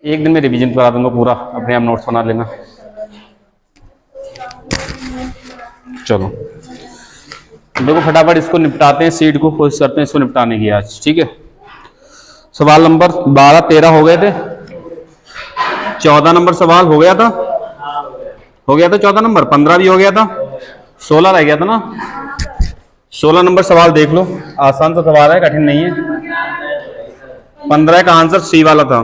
एक दिन में रिवीजन करा दूंगा पूरा, अपने आप नोट्स बना लेना। चलो देखो फटाफट इसको निपटाते हैं, सीट को कोशिश करते हैं इसको निपटाने की आज, ठीक है। सवाल नंबर 12 13 हो गए थे, 14 नंबर सवाल हो गया था, 14 नंबर, 15 भी हो गया था, 16 रह गया था ना। 16 नंबर सवाल देख लो, आसान सा सवाल है, कठिन नहीं है। 15 का आंसर सी वाला था।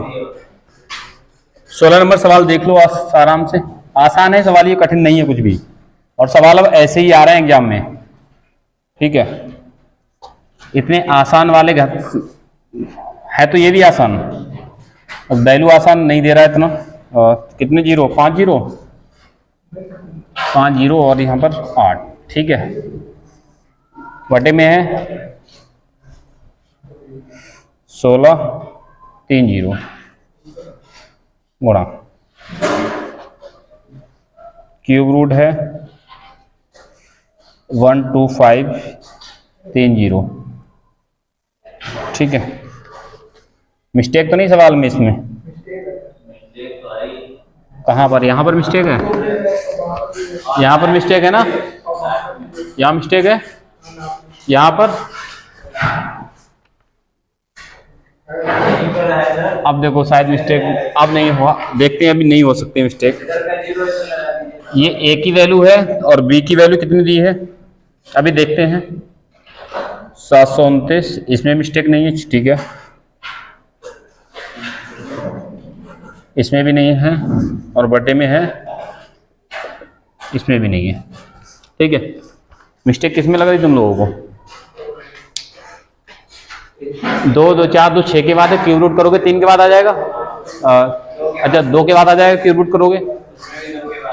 16 नंबर सवाल देख लो आराम से, आसान है सवाल, ये कठिन नहीं है कुछ भी, और सवाल अब ऐसे ही आ रहे हैं एग्जाम में, ठीक है। इतने आसान वाले है तो ये भी आसान, अब वैल्यू आसान नहीं दे रहा है इतना। कितने जीरो, 5 जीरो, 5 जीरो और यहाँ पर 8, ठीक है। बटे में है 16 3 जीरो गुणा क्यूब रूट है 1 2 5 3 जीरो, ठीक है। मिस्टेक तो नहीं सवाल में इसमें? कहाँ पर? यहाँ पर मिस्टेक है, यहाँ पर मिस्टेक है ना, यहाँ मिस्टेक है, यहाँ पर। अब देखो शायद मिस्टेक अब नहीं हुआ, देखते हैं, अभी नहीं हो सकती मिस्टेक। ये ए की वैल्यू है और बी की वैल्यू कितनी दी है, अभी देखते हैं। 729, इसमें मिस्टेक नहीं है, ठीक है। इसमें भी नहीं है, और बटे में है, इसमें भी नहीं है, ठीक है। मिस्टेक किस में लग रही तुम लोगों को? 2 2 4 2 6 के बाद है, क्यूब रूट करोगे 3 के बाद आ जाएगा। अच्छा 2 के बाद आ जाएगा, क्यूब रूट करोगे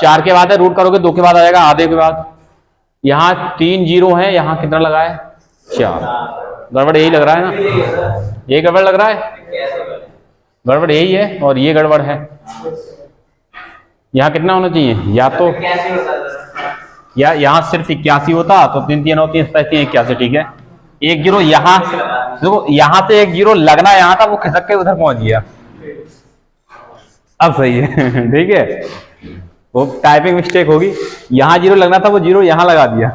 4 के बाद है, रूट करोगे 2 के बाद आ जाएगा, आधे के बाद। यहाँ 3 जीरो है, यहाँ कितना लगा है 4, गड़बड़ यही लग रहा है ना, ये गड़बड़ लग रहा है, गड़बड़ यही है, और ये गड़बड़ है। यहाँ कितना होना चाहिए, या तो या यहाँ सिर्फ 81 होता तो 3 3 होती है 81, ठीक है। 1 जीरो यहाँ, देखो यहाँ से 1 जीरो लगना यहाँ था, वो खिसक के उधर पहुंच गया, अब सही है ठीक है। वो टाइपिंग मिस्टेक होगी, यहाँ जीरो लगना था, वो जीरो यहाँ लगा दिया,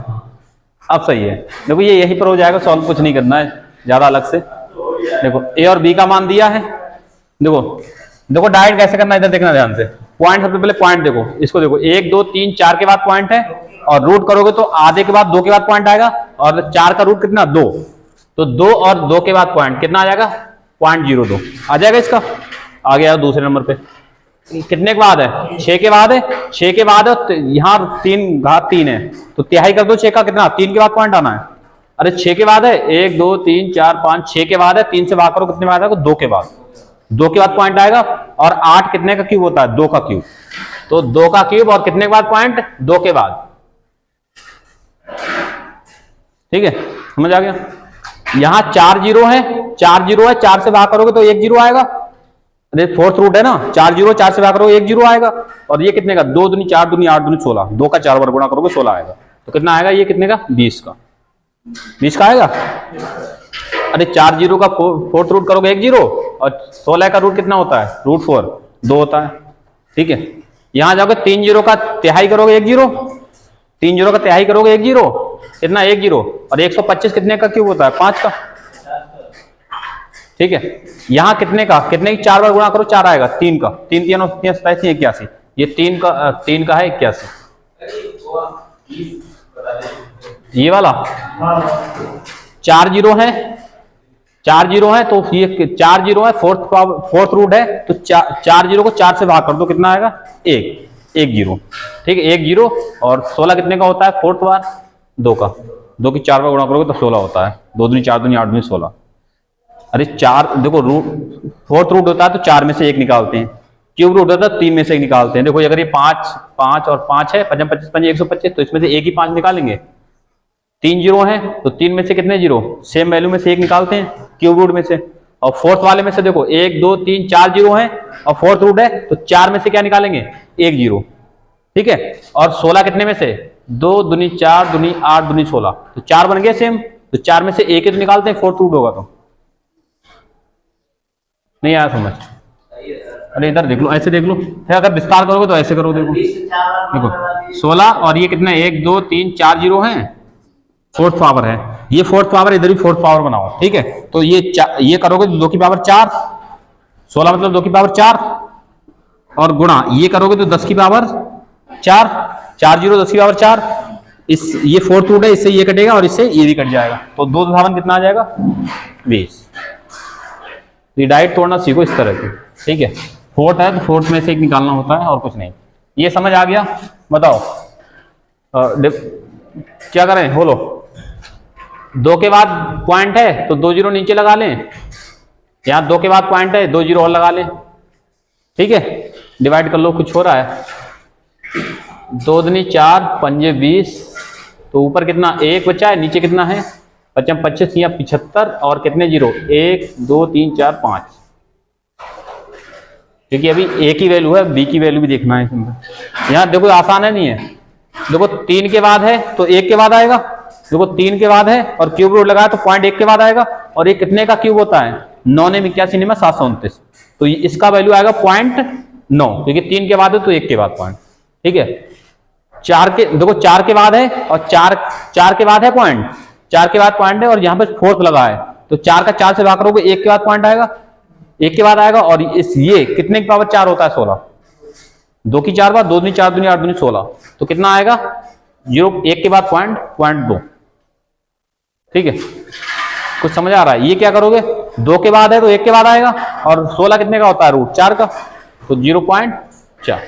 अब सही है। देखो ये यहीं पर हो जाएगा सॉल्व, कुछ नहीं करना है ज्यादा अलग से। देखो ए और बी का मान दिया है, देखो देखो डायरेक्ट कैसे करना है, इधर देखना ध्यान से। पॉइंट सबसे पहले पॉइंट देखो, इसको देखो 1 2 3 4 के बाद पॉइंट है, और रूट करोगे तो आधे के बाद 2 के बाद पॉइंट आएगा, और 4 का रूट कितना 2, तो 2 और 2 के बाद पॉइंट कितना आ जाएगा 0.02 आ जाएगा इसका। आ गया दूसरे नंबर पे, कितने के बाद है 6 के बाद है, 6 के बाद है, तो यहाँ 3 घात 3 है, तो तिहाई कर दो 6 का, कितना 3 के बाद पॉइंट आना है। अरे 6 के बाद है, 1 2 3 4 5 6 के बाद है, 3 से भाग करो कितने बाद आएगा 2 के बाद, 2 के बाद पॉइंट आएगा। और 8 कितने का क्यूब होता है 2 का क्यूब, तो 2 का क्यूब और कितने के बाद पॉइंट 2 के बाद, ठीक है समझ आ गया। यहाँ 4 जीरो है, 4 जीरो है, 4 से भाग करोगे तो 1 जीरो आएगा, अरे फोर्थ रूट है ना, 4 जीरो 4 से भाग करोगे 1 जीरो आएगा। और ये कितने का 2 दूनी 4 दूनी 8 दूनी 16, 2 का 4 बार गुणा करोगे 16 आएगा, तो कितना आएगा ये कितने का 20 का, 20 का आएगा। अरे 4 जीरो का फोर्थ रूट करोगे 1 जीरो, और 16 का रूट कितना होता है √4 2 होता है, ठीक है। यहां जाओगे 3 जीरो का तिहाई करोगे 1 जीरो, 3 जीरो का तिहाई करोगे 1 जीरो, कितना 1 जीरो, और 125 कितने का क्यूब होता है 5 का, ठीक है। यहां कितने का, कितने की 4 बार गुणा करो 4 आएगा, 3 का, 3 3 27 81, ये 3 का है 81, ये वाला 4 जीरो है, 4 जीरो है, तो ये 4 जीरो है, फोर्थ रूट है, तो 4 जीरो को 4 से भाग कर दो कितना आएगा 1 जीरो, ठीक है 1 जीरो। और 16 कितने का होता है फोर्थ बार 2 का, 2 की 4 बार गुणा करोगे तो 16 होता है, 2 दूनी 4 दूनी 8 दूनी 16। अरे 4 देखो फोर्थ रूट होता है तो 4 में से 1 निकालते हैं, क्यूब रूट होता है 3 में से 1 निकालते हैं। देखो अगर ये 5 और 5 है 5 25 5 125, तो इसमें से एक ही 5 निकालेंगे, 3 जीरो है तो 3 में से कितने जीरो, सेम वैल्यू में से 1 निकालते हैं क्यूब रूट में से। और फोर्थ वाले में से देखो 1 2 3 4 जीरो है, और फोर्थ रूट है तो 4 में से क्या निकालेंगे 1 जीरो, ठीक है। और 16 कितने में से 2 दूनी 4 दूनी 8 दूनी 16, तो 4 बन गए सेम, तो 4 में से 1 ही तो निकालते हैं, फोर्थ रूट होगा तो। नहीं आया समझ, अरे इधर देख लो, ऐसे देख लो, है अगर विस्तार करोगे तो ऐसे करो, देखो देखो 16 और ये कितना 1 2 3 4 जीरो है, फोर्थ पावर है, ये फोर्थ पावर, इधर भी फोर्थ पावर बनाओ, ठीक है। तो ये करोगे तो 2 की पावर 4, 16 मतलब 2 की पावर 4, और गुणा ये करोगे तो 10 की पावर 4, 4 जीरो 10 की पावर 4, इस ये फोर्थ रूट है, इससे ये कटेगा और इससे ये भी कट जाएगा, तो 2 7 कितना आ जाएगा 20। ये डाइट तोड़ना सीखो इस तरह की, ठीक है। फोर्थ है तो फोर्थ में से एक निकालना होता है और कुछ नहीं। ये समझ आ गया? बताओ क्या करें, बोलो। 2 के बाद पॉइंट है तो 2 जीरो नीचे लगा लें, यहां 2 के बाद पॉइंट है 2 जीरो और लगा लें, ठीक है। डिवाइड कर लो, कुछ हो रहा है, 2 दूनी 4 पंजे 20, तो ऊपर कितना 1 बचा है, नीचे कितना है 25 25 या 75, और कितने जीरो 1 2 3 4 5, क्योंकि अभी ए की वैल्यू है, बी की वैल्यू भी देखना है इसमें। यहाँ देखो आसान है, नहीं है, देखो 3 के बाद है तो 1 के बाद आएगा, देखो 3 के बाद है और क्यूब रूट लगाया तो पॉइंट 1 के बाद आएगा, और ये कितने का क्यूब होता है 9 ने 81 में 729, तो इसका वैल्यू आएगा 0.9, क्योंकि 3 के बाद है तो 1 के बाद पॉइंट, ठीक है। 4 के देखो 4 के बाद है और 4 के बाद है पॉइंट, 4 के बाद पॉइंट है और यहाँ पे फोर्थ लगा है, तो 4 का 4 से भाग करोगे 1 के बाद पॉइंट आएगा, 1 के बाद आएगा, और इस ये कितने की पावर 4 होता है 16, 2 की 4 बार 2 दूनी 4 दूनी 8 दूनी 16, तो कितना आएगा 0 1 के बाद पॉइंट 2, ठीक है। कुछ समझ आ रहा है? ये क्या करोगे 2 के बाद है तो 1 के बाद आएगा, और 16 कितने का होता है रूट 4 का, तो 0.4,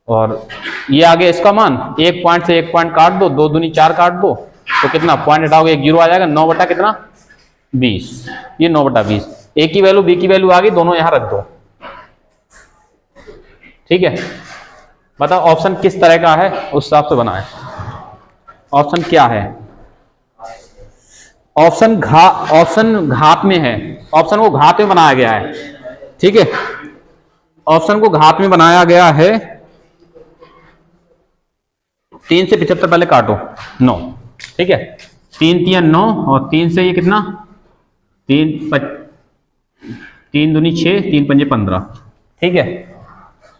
और ये आ गया इसका मान, 1 पॉइंट से 1 पॉइंट काट दो, 2 दूनी 4 काट दो, तो कितना पॉइंट हटाओगे 1 जीरो आ जाएगा, 9 बटा कितना 20, ये 9 बटा 20, ए की वैल्यू बी की वैल्यू आ गई, दोनों यहां रख दो, ठीक है। बताओ ऑप्शन किस तरह का है, उस हिसाब से बनाए। ऑप्शन क्या है? ऑप्शन घात में है, ऑप्शन को घात में बनाया गया है, ठीक है। ऑप्शन को घात में बनाया गया है, 3 से 75 पहले काटो 9, ठीक है, 3 3 9, और 3 से ये कितना 3 दूनी 6 3 पंजे 15, ठीक है।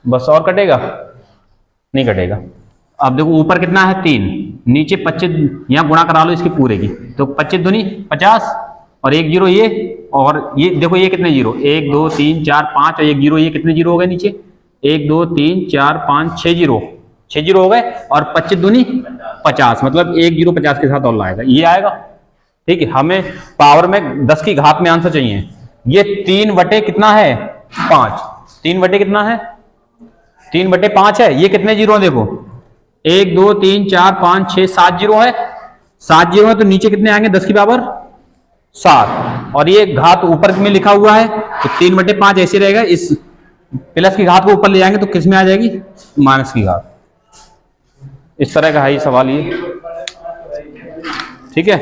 बस और कटेगा नहीं कटेगा। अब देखो ऊपर कितना है 3, नीचे 25, यहां गुणा करा लो इसकी पूरे की, तो 25 दूनी 50 और 1 जीरो ये, और ये देखो ये कितने जीरो 1 2 3 4 5 और 1 जीरो, ये कितने जीरो हो गए नीचे 1 2 3 4 5 6 जीरो, 6 जीरो हो गए, और 25 दूनी 50, मतलब 1 जीरो 50 के साथ और लाएगा, ये आएगा, ठीक है। हमें पावर में 10 की घात में आंसर चाहिए, ये 3 बटे कितना है 5, 3 बटे कितना है 3 बटे 5 है, ये कितने जीरो है देखो 1 2 3 4 5 6 7 जीरो है, 7 जीरो है, तो नीचे कितने आएंगे 10 की पावर 7, और ये घात ऊपर में लिखा हुआ है तो 3 बटे 5 ऐसे रहेगा, इस प्लस की घात को ऊपर ले जाएंगे तो किस में आ जाएगी माइनस की घात। इस तरह का है ये सवाल, ये ठीक है।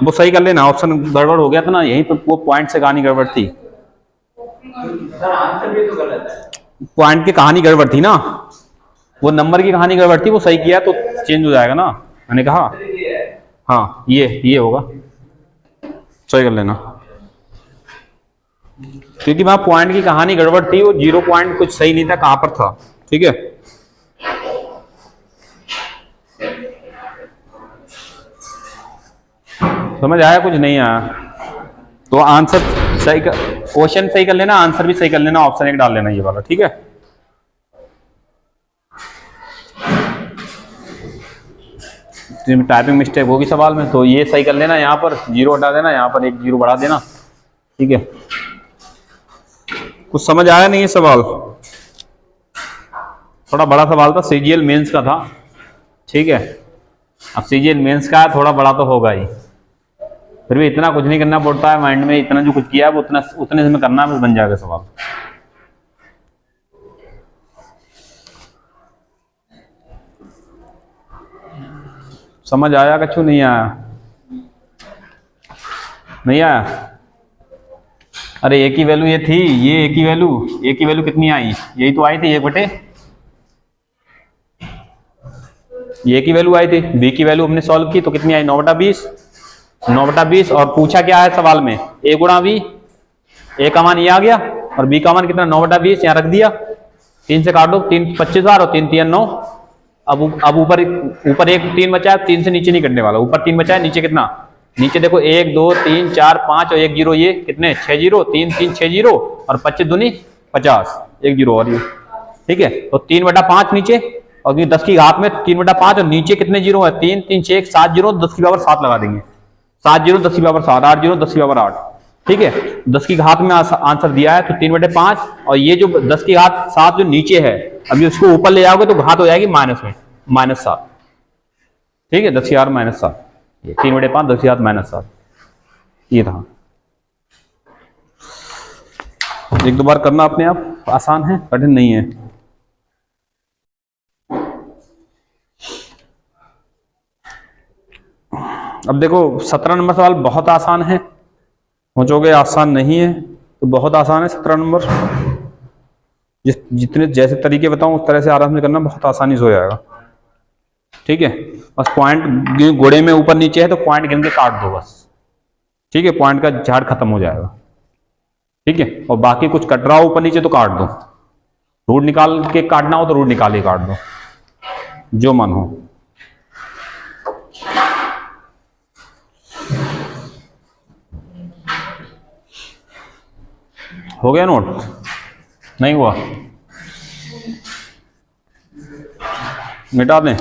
वो सही कर लेना, ऑप्शन गड़बड़ हो गया था ना, यहीं पे वो पॉइंट से कहानी गड़बड़ थी, पॉइंट की कहानी गड़बड़ थी ना, वो नंबर की कहानी गड़बड़ थी, वो सही किया तो चेंज हो जाएगा ना, मैंने कहा हाँ ये होगा, सही कर लेना, क्योंकि वहां पॉइंट की कहानी गड़बड़ थी, वो 0 पॉइंट कुछ सही नहीं था कहां पर था, ठीक है। समझ आया कुछ नहीं आया तो आंसर सही कर, क्वेश्चन सही कर लेना, आंसर भी सही कर लेना, ऑप्शन 1 डाल लेना ये वाला, ठीक है। टाइपिंग मिस्टेक होगी सवाल में तो ये सही कर लेना, यहाँ पर 0 हटा देना, यहाँ पर 1 0 बढ़ा देना, ठीक है। कुछ समझ आया नहीं ये सवाल, थोड़ा बड़ा सवाल था, सीजीएल मेंस का था, ठीक है। अब सीजीएल मेंस का है, थोड़ा बड़ा तो होगा ही, फिर भी इतना कुछ नहीं करना पड़ता है, माइंड में इतना जो कुछ किया है वो उतने में करना है, बन जाएगा सवाल। समझ आया कछु नहीं आया? नहीं आया? अरे ए की वैल्यू ये थी, ये ए की वैल्यू कितनी आई, यही तो आई थी 1 बटे, ये की वैल्यू आई थी, बी की वैल्यू हमने सॉल्व की तो कितनी आई 9 बटा 20, 9 बटा 20, और पूछा क्या है सवाल में a गुणा v, ए का मान ये आ गया और बी का मान कितना 9/20 यहाँ रख दिया, 3 से काट दो, 3 25,000 और 3 3 9। अब ऊपर एक 3 बचा है, 3 से नीचे नहीं कटने वाला, ऊपर 3 बचा है, नीचे कितना, नीचे देखो 1 2 3 4 5 और 1 0, ये कितने 6 0, 3 3 6 0 और 25 दूनी 50, 1 0 और ये, ठीक है। तो 3/5 नीचे और 10 की घात में 3/5 और नीचे कितने जीरो है, 3 3 6 7 0, 10 की पावर 7 लगा देंगे, 7 0 10 की पावर 7, 8 0 10 की पावर 8, ठीक है। 10 की घात में आंसर दिया है तो 3/5 और ये जो 10 की घात 7 जो नीचे है, अभी उसको ऊपर ले जाओगे तो घात हो जाएगी माइनस में, -7, ठीक है। 10 की घात -7, 3/5 10 की घात -7, ये था। एक दो बार करना अपने आप, आसान है, कठिन नहीं है। अब देखो 17 नंबर सवाल बहुत आसान है, सोचोगे आसान नहीं है तो बहुत आसान है 17 नंबर। जितने जैसे तरीके बताऊं उस तरह से आराम से करना, बहुत आसानी से हो जाएगा, ठीक है। बस पॉइंट घोड़े में ऊपर नीचे है तो पॉइंट गिन के काट दो बस, ठीक है, पॉइंट का झाड़ खत्म हो जाएगा, ठीक है। और बाकी कुछ कट रहा हो ऊपर नीचे तो काट दो, रूट निकाल के काटना हो तो रूट निकाल के काट दो, जो मन हो। हो गया नोट, नहीं हुआ मिटा दें।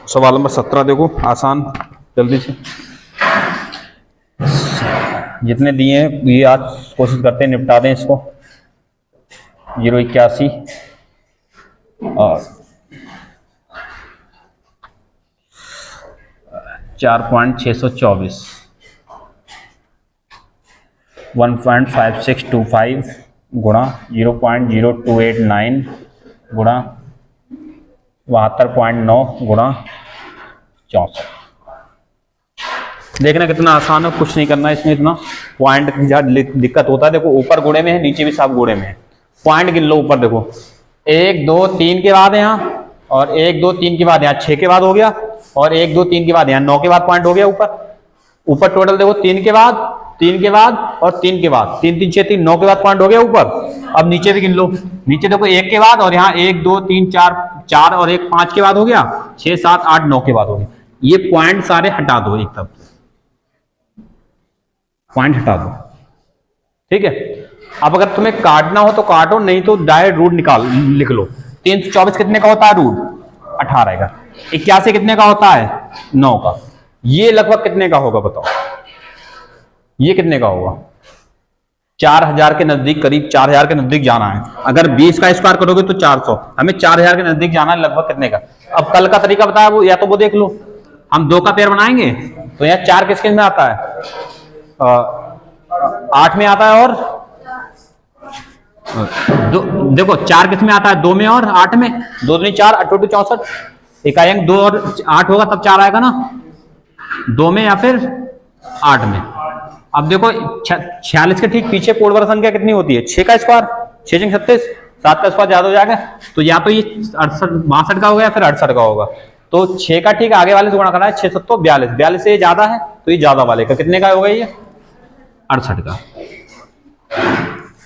सवाल नंबर 17 देखो, आसान, जल्दी से जितने दिए हैं ये आज कोशिश करते हैं निपटा दें इसको। 081 और 4.624, 1.5625 गुणा 0.0289 गुणा 72.9 गुणा 64। देखना कितना आसान है, कुछ नहीं करना इसमें, इतना पॉइंट की जहाँ दिक्कत होता है, देखो ऊपर गोड़े में है, नीचे भी सब गोड़े में है, पॉइंट गिन लो। ऊपर देखो 1 2 3 के बाद है यहाँ, और 1 2 3 के बाद यहाँ 6 के बाद हो गया, और 1 2 3 के बाद यहाँ 9 के बाद पॉइंट हो गया ऊपर टोटल देखो 3 के बाद और 3 के बाद, 3 3 6 3 9 के बाद पॉइंट हो गया ऊपर। अब नीचे भी गिन लो, नीचे देखो 1 के बाद और यहाँ 1 2 3 4 और 1 5 के बाद हो गया, 6 7 8 9 के बाद हो गया। ये पॉइंट सारे हटा दो, एक तरफ पॉइंट हटा दो, ठीक है। अब अगर तुम्हें काटना हो तो काटो, नहीं तो डायरेक्ट रूट निकाल लिख लो। 324 कितने का होता है रूट, 18 का। 81 कितने का होता है, 9 का। ये लगभग कितने का होगा बताओ, ये कितने का होगा, 4000 के नजदीक, करीब 4000 के नजदीक जाना है। अगर 20 का स्क्वायर करोगे तो 400, हमें 4000 के नजदीक जाना है, लगभग कितने का। अब कल का तरीका बताया वो, या तो वो देख लो, हम 2 का पेयर बनाएंगे तो यहाँ 4 किसके में आता है, 8 में आता है, और देखो 4 किस में आता है, 2 में और 8 में, 2 दूनी 4 8 2 64, इकाई 2 और 8 होगा तब 4 आएगा ना, 2 में या फिर 8 में। अब देखो 46 के ठीक पीछे पूर्ण संख्या कितनी होती है, 6 का स्क्वायर, 6 6 36, 7 का स्क्वायर ज्यादा हो जाएगा, तो या तो ये 62 का होगा या फिर 68 का होगा। तो 6 का ठीक आगे वाले से गुणा करना है, 6 7 42, 42 से ये ज्यादा है तो ये ज्यादा वाले का कितने का होगा, ये 68 का।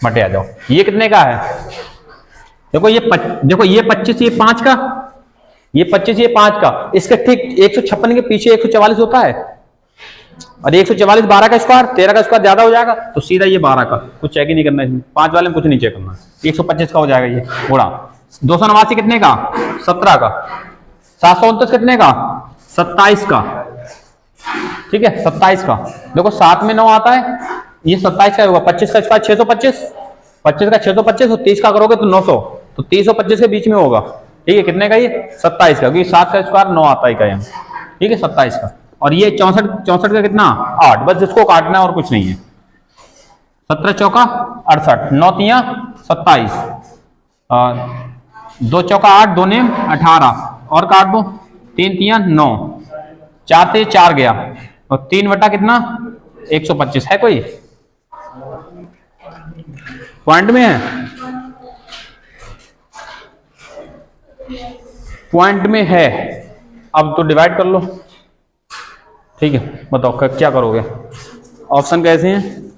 बटे आ जाओ, ये कितने का है, देखो ये देखो ये 25 ये 5 का, ये 25 ये 5 का, इसके ठीक 156 के पीछे 144 होता है, और 144 12 का स्क्वायर, 13 का स्क्वायर ज्यादा हो जाएगा, तो सीधा ये 12 का, कुछ चेक ही नहीं करना इसमें, 5 वाले में कुछ नहीं चेक करना, 125 का हो जाएगा ये गुणा 289 कितने का, 17 का, 729 कितने का, 27 का, ठीक है 27 का। देखो 7 में 9 आता है, ये 27 का होगा, 25 का स्क्वायर 625, 25 का 625 और 30 का करोगे तो 900, तो 30 और 25 के बीच में होगा, ठीक है। कितने का ये 27 का, क्योंकि 7 का स्क्वायर 9 आता है का यहाँ, ठीक है 27 का। और ये 64 का कितना 8, बस जिसको काटना है और कुछ नहीं है। 17 चौका 68, 9 तिया 27, 2 चौका 8, 2 नेम 18, और काट दो, 3 तिया 9, 4 से 4 गया, और 3 बटा कितना 125 है, कोई पॉइंट में है, पॉइंट में है, अब तो डिवाइड कर लो। ठीक है, बताओ क्या करोगे। ऑप्शन कैसे हैं?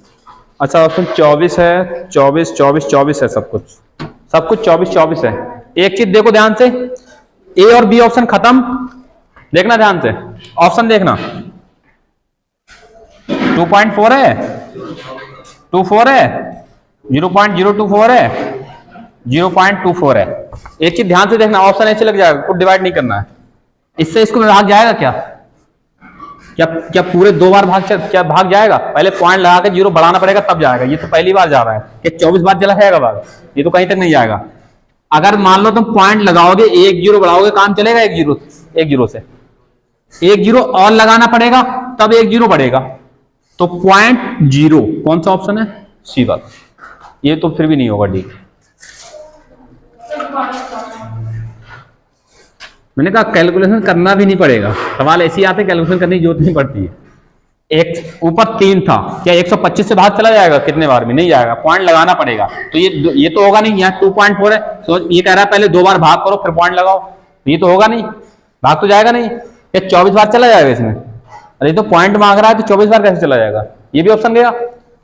अच्छा, ऑप्शन 24 है, 24 24 24 है, सब कुछ 24 24 है। एक चीज देखो ध्यान से, ए और बी ऑप्शन खत्म, देखना ध्यान से, ऑप्शन देखना। 2.4 है, 24 है, 0.024 है, 0.24 है। एक चीज ध्यान से देखना, ऑप्शन ऐसे लग जाएगा, कुछ डिवाइड नहीं करना है। इससे इसको भाग जाएगा क्या? क्या क्या पूरे दो बार क्या भाग जाएगा? पहले पॉइंट लगा के जीरो बढ़ाना पड़ेगा तब जाएगा। ये तो पहली बार जा रहा है कि 24 बार चला जाएगा भाग, ये तो कहीं तक नहीं जाएगा। अगर मान लो तुम पॉइंट लगाओगे, एक जीरो बढ़ाओगे, काम चलेगा एक जीरो से एक जीरो और लगाना पड़ेगा तब एक जीरो बढ़ेगा। तो 0.0 कौन सा ऑप्शन है? सी वाला। ये तो फिर भी नहीं होगा डी। मैंने कहा कैलकुलेशन करना भी नहीं पड़ेगा, सवाल ऐसी आते कैलकुलेशन करने की जरूरत नहीं पड़ती है। एक ऊपर 3 था, क्या 125 से भाग चला जाएगा? कितने बार में नहीं जाएगा, पॉइंट लगाना पड़ेगा। तो ये तो होगा नहीं। यहाँ 2.4 है, तो ये कह रहा है पहले 2 बार भाग करो फिर पॉइंट लगाओ, ये तो होगा नहीं, भाग तो जाएगा नहीं। क्या 24 बार चला जाएगा इसमें? अरे तो पॉइंट मांग रहा है तो 24 बार कैसे चला जाएगा? ये भी ऑप्शन गया।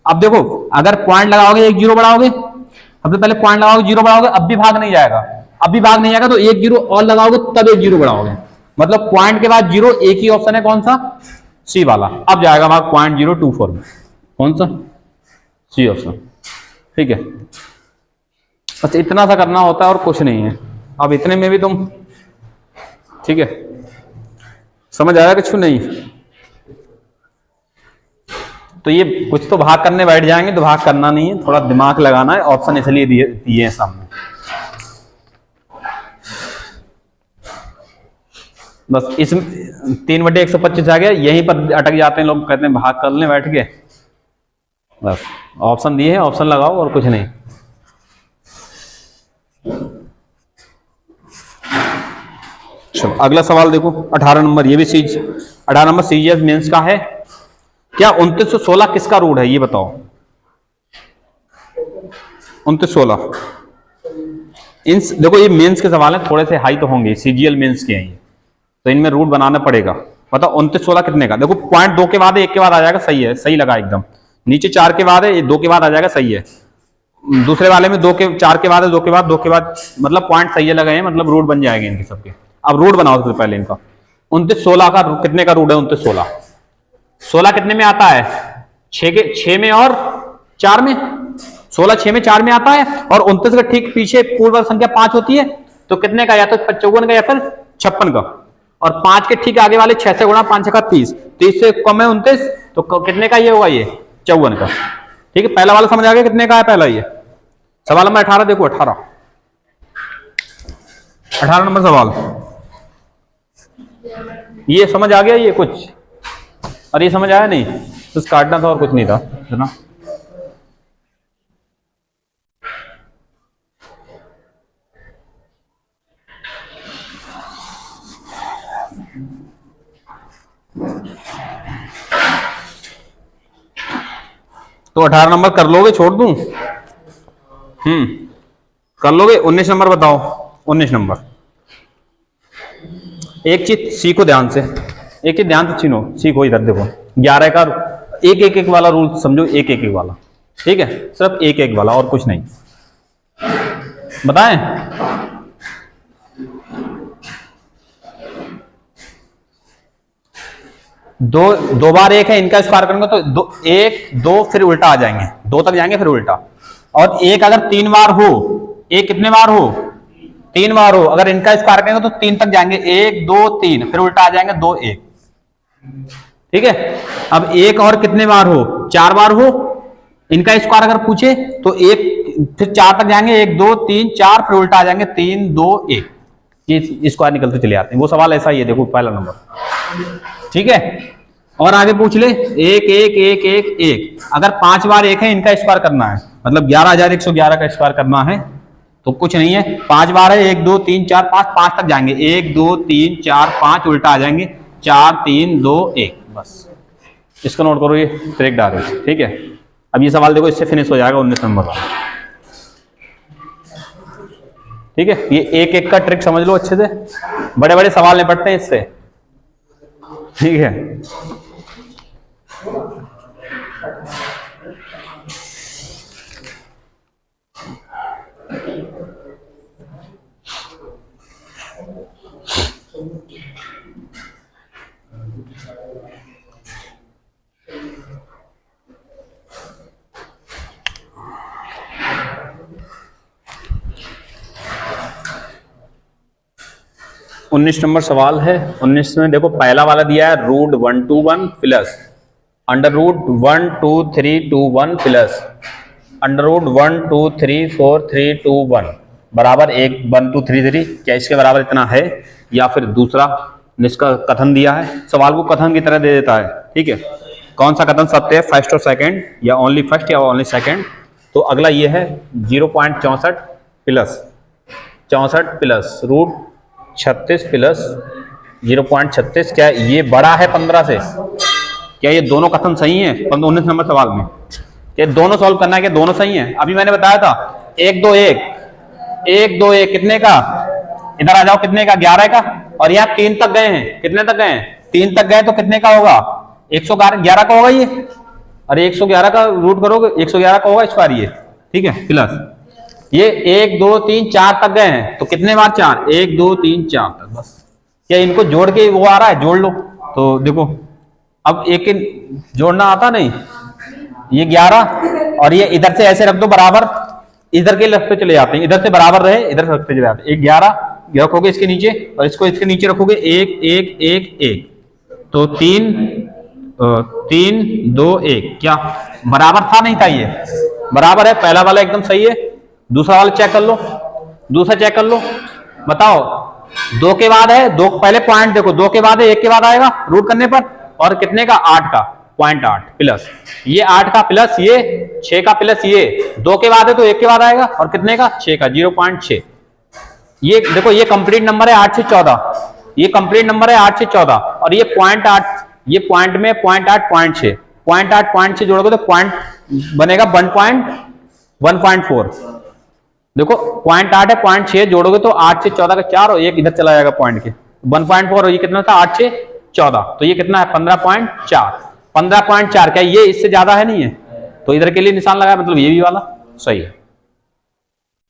अब देखो, अगर पॉइंट लगाओगे एक जीरो बढ़ाओगे, सबसे पहले पॉइंट लगाओगे जीरो बढ़ाओगे, अब भी भाग नहीं जाएगा, अब भी भाग नहीं जाएगा, तो एक जीरो और लगाओगे तब एक जीरो बढ़ाओगे। मतलब पॉइंट के बाद जीरो, एक ही ऑप्शन है, कौन सा? सी वाला। अब जाएगा भाग 0.024 में, कौन सा? C option. ठीक है, बस इतना सा करना होता है और कुछ नहीं है। अब इतने में भी तुम, ठीक है, समझ आया कुछ नहीं? तो ये कुछ तो भाग करने बैठ जाएंगे तो भाग करना नहीं है, थोड़ा दिमाग लगाना है। ऑप्शन इसलिए दिए हैं सामने, बस। इस 3/125 आ गया, यहीं पर अटक जाते हैं लोग, कहते हैं भाग कर लें बैठ के। बस ऑप्शन दिए हैं, ऑप्शन लगाओ और कुछ नहीं। चलो अगला सवाल देखो, 18 नंबर। ये भी 18 नंबर सीजीएस मेंस का है। क्या 2916 किसका रूट है? ये बताओ। 2916 इन, देखो ये मेंस के सवाल है, थोड़े से हाई तो होंगे, सीजीएल मेंस के हैं ये, तो इनमें रूट बनाना पड़ेगा। बताओ 2916 कितने का? देखो पॉइंट 2 के बाद है, 1 के बाद आ जाएगा, सही है, सही लगा एकदम। नीचे 4 के बाद है, 2 के बाद आ जाएगा, सही है। दूसरे वाले में 4 के बाद है, 2 के बाद, 2 के बाद, मतलब पॉइंट सही लगे हैं, मतलब रूट बन जाएंगे इनके सबके। अब रूट बनाओ सबसे पहले इनका। 2916 का कितने का रूट है? 2916 16 कितने में आता है? 6 में और 4 में। 16 6 में 4 में आता है, और 29 का ठीक पीछे पूर्व संख्या 5 होती है, तो कितने का? या तो 54 का या फिर 56 का। और 5 के ठीक आगे वाले 6 से गुणा, 5 का 30, 30 से कम है 29, तो कितने का ये होगा? ये 54 का। ठीक है, पहला वाला समझ आ गया कितने का है पहला? ये सवाल नंबर 18 देखो, 18 नंबर सवाल। ये समझ आ गया ये कुछ? और ये समझ आया नहीं? तो काटना था और कुछ नहीं था, है ना? तो 18 नंबर कर लोगे, छोड़ दूं? कर लोगे। 19 नंबर बताओ। 19 नंबर, एक चीज सीखो ध्यान से, एक चीज ध्यान से सीखो। इधर देखो, 11 का एक वाला रूल समझो, एक वाला। ठीक है, सिर्फ एक वाला और कुछ नहीं। बताएं? दो बार एक है, इनका स्क्वायर करेंगे तो 1 2 फिर उल्टा आ जाएंगे, 2 तक जाएंगे फिर उल्टा। और एक अगर 3 बार हो, एक कितने बार हो? 3 बार हो, अगर इनका स्क्वायर करेंगे तो 3 तक जाएंगे, 1 2 3 फिर उल्टा आ जाएंगे 2 1। ठीक है, अब एक और कितने बार हो? 4 बार हो, इनका स्क्वायर अगर पूछे तो एक फिर 4 तक जाएंगे, 1 2 3 4 फिर उल्टा आ जाएंगे 3 2 1। ये स्क्वायर निकलते चले आते हैं। वो सवाल ऐसा ही है, देखो पहला नंबर। ठीक है, और आगे पूछ ले, 1 1 1 1 1। अगर 5 बार 1 है, इनका स्क्वायर करना है, मतलब 11111 का स्क्वायर करना है, तो कुछ नहीं है, 5 बार है, 1 2 3 4 5, 5 तक जाएंगे, 1 2 3 4 5 उल्टा आ जाएंगे, 4 3 2 1। बस इसको नोट करो, ये ट्रिक डाल। ठीक है, अब ये सवाल देखो, इससे फिनिश हो जाएगा 19 नंबर का। ठीक है, ये एक एक का ट्रिक समझ लो अच्छे से, बड़े बड़े सवाल निपटते हैं इससे। ठीक है, उन्नीस नंबर सवाल है। 19 में देखो पहला वाला दिया है √121 प्लस √12321 प्लस √1234321 बराबर 1 1 2 3 3। क्या इसके बराबर इतना है, या फिर दूसरा इसका कथन दिया है, सवाल को कथन की तरह दे देता है। ठीक है, कौन सा कथन सत्य है, फर्स्ट और सेकंड, या ओनली फर्स्ट या ओनली सेकंड। तो अगला ये है 0.64 प्लस 64 प्लस √36 प्लस 0.36। क्या ये बड़ा है 15 से? क्या ये दोनों कथन सही है 19 नंबर सवाल में? क्या दोनों सॉल्व करना है, क्या दोनों सही है? अभी मैंने बताया था 1 2 1 1 2 1 कितने का, इधर आ जाओ, कितने का, 11 का। और यहाँ 3 तक गए हैं, कितने तक गए हैं, 3 तक गए, तो कितने का होगा, 111 का होगा ये। अरे 111 का रूट करोगे 111 का होगा स्क्वायर ये। ठीक है, प्लस ये 1 2 3 4 तक गए हैं, तो कितने बार 4, 1 2 3 4 तक बस। क्या इनको जोड़ के वो आ रहा है, जोड़ लो। तो देखो अब एक जोड़ना आता नहीं, ये 11 और ये इधर से ऐसे रख दो बराबर, इधर के रखते चले जाते हैं, इधर से बराबर रहे इधर से रखते चले जाते हैं। 11 रखोगे इसके नीचे और इसको इसके नीचे रखोगे 1 1 1 1, तो 3 3 2 1। क्या बराबर था, नहीं था? ये बराबर है, पहला वाला एकदम सही है। दूसरा वाला चेक कर लो, दूसरा चेक कर लो, बताओ 2 के बाद है, 2 पहले पॉइंट देखो, 2 के बाद है, 1 के बाद आएगा रूट करने पर, और कितने का, 8 का, 0.8 प्लस ये 8 का प्लस ये 6 का प्लस ये 2 के बाद है तो 1 के बाद आएगा, और कितने का, 6 का, 0.6। ये देखो ये कंप्लीट नंबर है 8 से 14, ये कंप्लीट नंबर है 8 से 14, और ये 0.8, ये पॉइंट में 0.8 0.6 0.8 0.6 जोड़ोगे तो पॉइंट बनेगा 1.4। देखो 0.8 है, 0.6 जोड़ोगे तो 8 से 14 का 4 और 1 इधर चला जाएगा पॉइंट के, 1.4। और ये कितना था, 8 से 14, तो ये कितना है, 15.4। 15.4 क्या ये इससे ज्यादा है, नहीं है? तो इधर के लिए निशान लगाया, मतलब ये भी वाला सही है।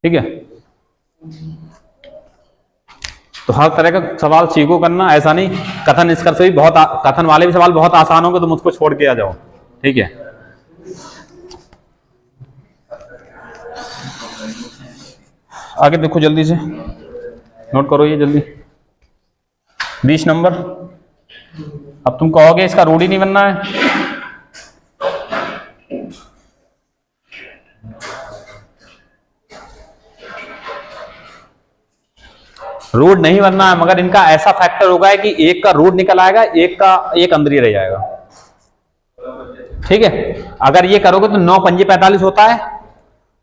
ठीक है, तो हर तरह का सवाल सीखो करना, ऐसा नहीं कथन निष्कर्ष भी बहुत कथन वाले भी सवाल बहुत आसान होंगे तो मुझको छोड़ के आ जाओ। ठीक है, आगे देखो जल्दी से, नोट करो ये जल्दी। 20 नंबर, अब तुम कहोगे इसका रूट ही नहीं बनना है। रूट नहीं बनना है, मगर इनका ऐसा फैक्टर होगा कि एक का रूट निकल आएगा, एक का एक अंदर ही रह जाएगा। ठीक है, अगर ये करोगे तो 9 पंजे 45 होता है,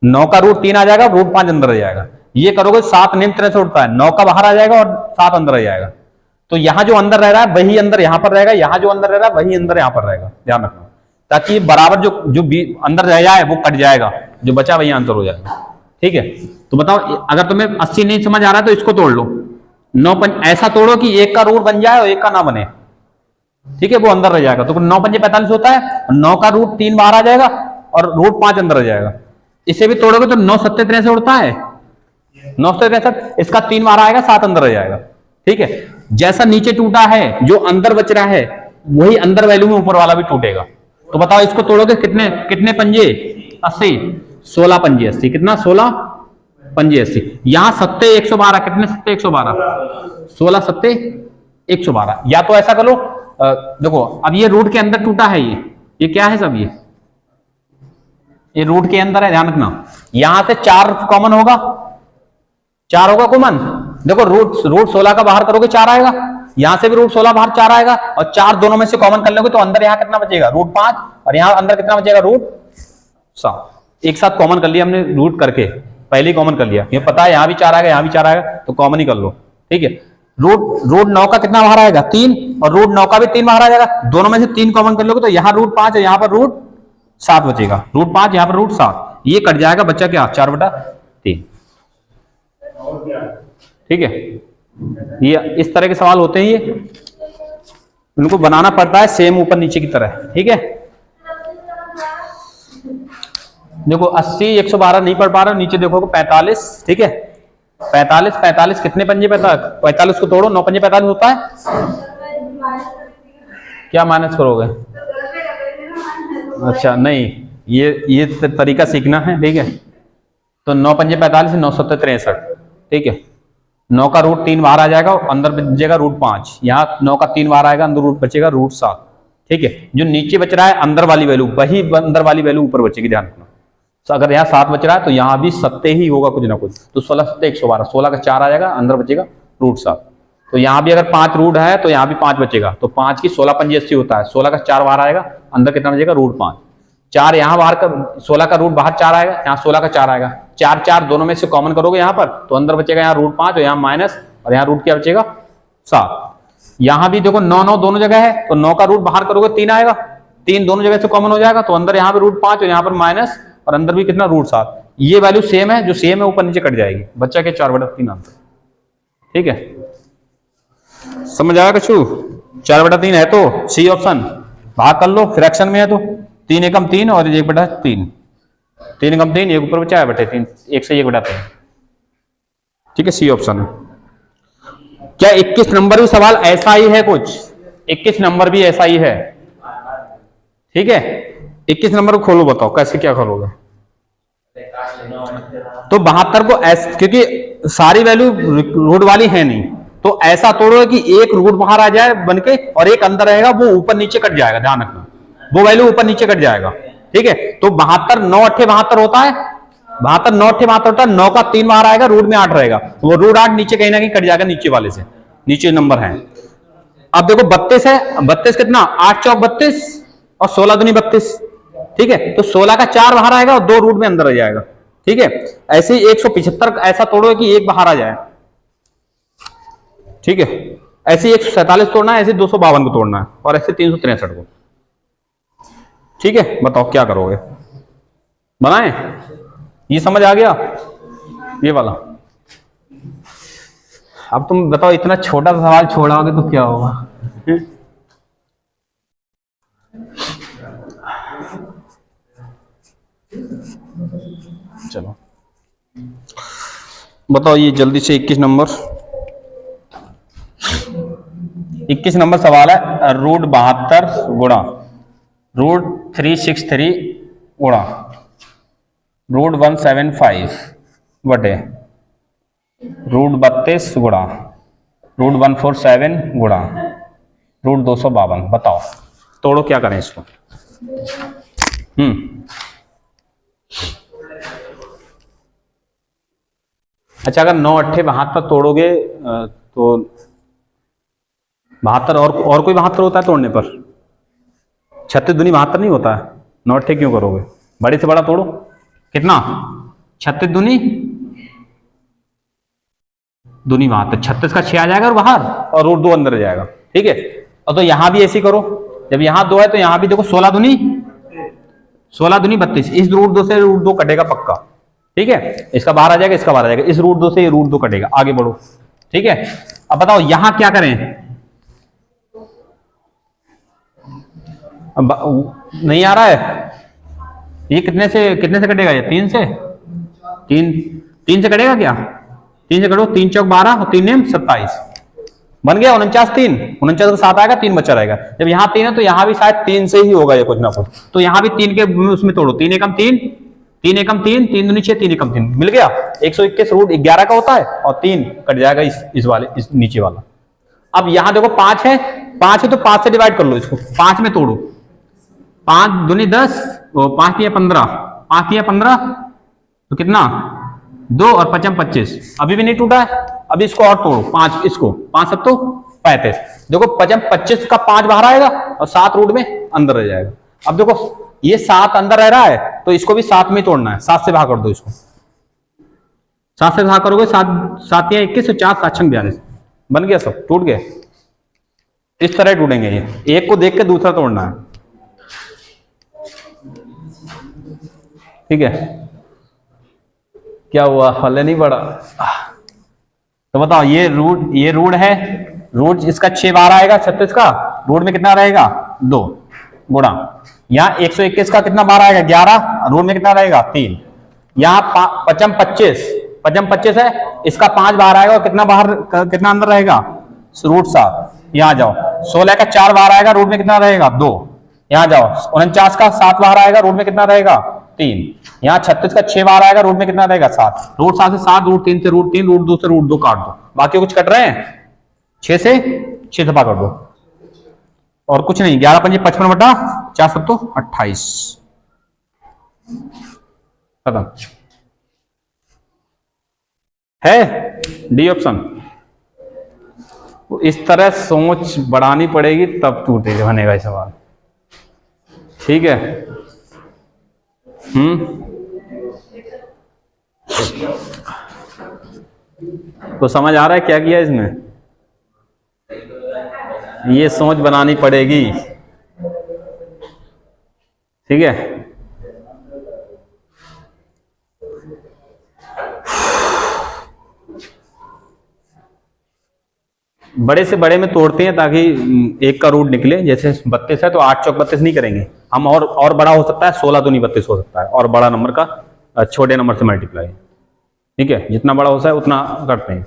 9 का रूट 3 आ जाएगा, रूट 5 अंदर रह जाएगा। ये करोगे 7 निम्न तरह से उठता है, 9 का बाहर आ जाएगा और 7 अंदर रह जाएगा। तो यहां जो अंदर रह रहा है वही अंदर यहां पर रहेगा, यहां जो अंदर रह रहा है वही अंदर यहां पर रहेगा, ध्यान रखना, ताकि बराबर जो अंदर रह जाए वो कट जाएगा, जो बचा वही आंसर हो जाएगा। ठीक है, तो बताओ अगर तुम्हें 80 नहीं समझ आ रहा है तो इसको तोड़ लो, 9 ऐसा तोड़ो कि 1 का रूट बन जाए और 1 का ना बने। ठीक है, वो अंदर रह जाएगा, तो 9 पंजे 45 होता है, 9 का रूट 3 बाहर आ जाएगा और रूट 5 अंदर रह जाएगा। इसे भी तोड़ोगे तो 9 7 63 उड़ता है, 9 63, इसका 3 बाहर आएगा, 7 अंदर रह जाएगा। ठीक है, जैसा नीचे टूटा है जो अंदर बच रहा है वही अंदर वैल्यू में ऊपर वाला भी टूटेगा। तो बताओ इसको तोड़ोगे कितने कितने पंजे, 80, 16 पंजे 80, कितना, 16 पंजे 80। यहां 7 112, कितने 7 112, 16 7 112। या तो ऐसा करो, देखो अब ये रूट के अंदर टूटा है, ये क्या है सब, ये रूट के अंदर है, ध्यान रखना। यहां से 4 कॉमन होगा, 4 होगा कॉमन। देखो रूट 16 का बाहर करोगे 4 आएगा, यहां से भी रूट 16 बाहर 4 आएगा, और 4 दोनों में से कॉमन कर लोगे तो अंदर यहां कितना बचेगा, रूट 5, और यहां अंदर कितना बचेगा, रूट 7। एक साथ कॉमन कर लिया हमने, रूट करके पहले ही कॉमन कर लिया, ये पता है यहां भी 4 आएगा, यहां भी 4 आएगा, तो कॉमन ही कर लो। ठीक है, रूट 9 का कितना बाहर आएगा, 3, और रूट 9 का भी 3 बाहर आ जाएगा, दोनों में से 3 कॉमन कर लोगे तो यहां रूट 5 और यहां पर रूट 7 बचेगा, रूट 5 यहां पर रूट 7, ये कट जाएगा, बच्चा क्या, 4/3। ठीक है, ये इस तरह के सवाल होते हैं, ये इनको बनाना पड़ता है सेम ऊपर नीचे की तरह। ठीक है, देखो 80 112 नहीं पढ़ पा रहा हूं, नीचे देखो 45। ठीक है, 45 कितने पंजे, 45 को तोड़ो, 9 पंजे 45 होता है। क्या माइनस करोगे? अच्छा नहीं, ये तरीका सीखना है। ठीक है, तो 9 पंजे 45, 9 7 63। ठीक है, 9 का रूट 3 बाहर आ जाएगा, अंदर बचेगा रूट 5। यहाँ 9 का 3 बाहर आएगा, अंदर रूट बचेगा रूट 7। ठीक है, जो नीचे बच रहा है अंदर वाली वैल्यू, वही अंदर वाली वैल्यू ऊपर बचेगी, ध्यान रखना। तो अगर यहाँ 7 बच रहा है तो यहाँ भी 7 ही होगा कुछ ना कुछ। तो 16 7 112, 16 का 4 आ जाएगा, अंदर बचेगा रूट 7। तो यहाँ भी अगर 5 रूट है तो यहाँ भी 5 बचेगा, तो 5 की 16 पंजे 80 होता है। 16 का 4 बाहर आएगा, अंदर कितना बचेगा रूट 5। 4 यहाँ बाहर का, 16 का रूट बाहर 4 आएगा, यहाँ 16 का 4 आएगा। 4 4 दोनों में से कॉमन करोगे यहाँ पर, तो अंदर बचेगा यहाँ रूट 5 और यहाँ माइनस, और यहाँ रूट क्या बचेगा 7। यहाँ भी देखो 9 9 दोनों जगह है, तो 9 का रूट बाहर करोगे 3 आएगा, 3 दोनों जगह से कॉमन हो जाएगा, तो अंदर यहाँ पे रूट 5 और यहाँ पर माइनस, और अंदर भी कितना रूट 7। ये वैल्यू सेम है, जो सेम है ऊपर नीचे कट जाएगी, बच्चा के 4/3 आंसर। ठीक है, समझ आया कछु? 4/3 है तो सी ऑप्शन भाग कर लो, फ्रैक्शन में है तो 3 एकम 3 और 1/3, 3 एकम 3, एक ऊपर बचा है 1/3, 1 से 1/3। ठीक है, सी ऑप्शन है। क्या 21 नंबर भी सवाल ऐसा ही है? कुछ 21 नंबर भी ऐसा ही है। ठीक है, 21 नंबर को खोलो, बताओ कैसे क्या खोलोगे। तो 72 को ऐसे, क्योंकि सारी वैल्यू रूट वाली है नहीं, तो ऐसा तोड़ो कि एक रूट बाहर आ जाए बनके और एक अंदर रहेगा, वो ऊपर नीचे कट जाएगा, ध्यान रखना, वो वैल्यू ऊपर नीचे कट जाएगा। ठीक है, तो 72 9 8 72 होता है, 72 9 8 72 होता है। 9 का 3 बाहर आएगा, रूट में 8 रहेगा, वो रूट 8 नीचे कहीं ना कहीं कट जाएगा, नीचे वाले से, नीचे नंबर है। अब देखो 32 है, 32 कितना, 8 चौक 32 और 16 दूनी 32। ठीक है, तो 16 का 4 बाहर आएगा और 2 रूट में अंदर आ जाएगा। ठीक है, ऐसे ही 175 ऐसा तोड़ो कि एक बाहर आ जाए। ठीक है, ऐसे 147 तोड़ना है, ऐसे 252 को तोड़ना है, और ऐसे 363 को। ठीक है, बताओ क्या करोगे, बनाए? ये समझ आ गया ये वाला? अब तुम बताओ, इतना छोटा सा सवाल छोड़ाओगे तो क्या होगा? चलो बताओ ये जल्दी से 21 नंबर। 21 नंबर सवाल है, रूट 72 गुणा रूट 363 गुणा रूट 175 बटे रूट 32 गुणा रूट 147 गुणा रूट 252। बताओ तोड़ो, क्या करें इसको? अच्छा, अगर 9 8 72 तोड़ोगे तो 72 और कोई 72 होता है तोड़ने पर? 36 दूनी 72 नहीं होता है। 9 8 क्यों करोगे? बड़े से बड़ा तोड़ो। कितना? 36 दूनी 72, 36 का 6 आ जाएगा और बाहर, और रूट 2 अंदर आ जाएगा। ठीक है, और तो यहां भी ऐसे करो, जब यहां 2 है तो यहां भी देखो 16 दूनी 32, इस रूट 2 से रूट 2 कटेगा पक्का। ठीक है, इसका बाहर आ जाएगा, इसका बाहर आ जाएगा, इस रूट 2 से ये रूट 2 कटेगा। आगे बढ़ो। ठीक है, अब बताओ यहां क्या करें? अब नहीं आ रहा है, ये कितने से कटेगा? ये 3 से, 3 से कटेगा क्या? 3 से कटो, 3 चौक 12 और 3 नेम 27 बन गया 49 3, 49 का 7 आएगा, 3 बचा रहेगा। जब यहाँ 3 है तो यहाँ भी शायद 3 से ही होगा ये कुछ ना कुछ, तो यहाँ भी 3 के उसमें तोड़ो। 3 एकम 3, 3 एकम 3, 3 दूनी 6, 3 एकम 3 मिल गया। 121 रूट 11 का होता है और 3 कट जाएगा इस वाले, इस नीचे वाला। अब यहाँ देखो 5 है, 5 है तो 5 से डिवाइड कर लो इसको, 5 में तोड़ो। 5 दूनी 10, 5 या 15, 5 या 15 तो कितना? 2 और 5 25, अभी भी नहीं टूटा है। अभी इसको और तोड़ो, 5 इसको, 5 सब तो 35। देखो 25 का 5 बाहर आएगा और 7 रूट में अंदर रह जाएगा। अब देखो ये 7 अंदर रह रहा है तो इसको भी 7 में तोड़ना है। 7 से भाग कर दो इसको, 7 से भाग करोगे 7 या 21 और 4 7 42 बन गया, सब टूट गया। इस तरह टूटेंगे ये, एक को देख के दूसरा तोड़ना है। ठीक है, क्या हुआ? हल्ले नहीं पड़ा? तो बताओ ये रूट है, रूट इसका 6 बार आएगा 36 का, रूट में कितना रहेगा 2 गुणा, यहाँ 121 का कितना बार आएगा 11, रूट में कितना रहेगा 3, यहाँ 25 है, इसका 5 बाहर आएगा और कितना अंदर रहेगा रूट 7, यहाँ जाओ 16 का 4 बाहर आएगा, रूट में कितना रहेगा 2, यहाँ जाओ 49 का 7 बाहर आएगा, रूट में कितना रहेगा 3, यहाँ 36 का 6 बाहर आएगा, रूट में कितना रहेगा 7, रूट 7 से 7, रूट 3 से रूट 3, रूट 2 से रूट 2 काट दो, बाकी कुछ कट रहे हैं 6 से 6 दफा कर दो और कुछ नहीं, 11 पंजे 55 बटा 4 सत्तो 28 खत्म है डी ऑप्शन। इस तरह सोच बढ़ानी पड़ेगी तब टूटेगा बनेगा सवाल, ठीक है। तो समझ आ रहा है क्या किया इसमें, ये सोच बनानी पड़ेगी, ठीक है। बड़े से बड़े में तोड़ते हैं ताकि एक का रूट निकले, जैसे 32 है तो 8 चौक 32 नहीं करेंगे हम, और बड़ा हो सकता है 16 तो नहीं 32 हो सकता है, और बड़ा नंबर का छोटे नंबर से मल्टीप्लाई, ठीक है, जितना बड़ा होता है उतना करते हैं।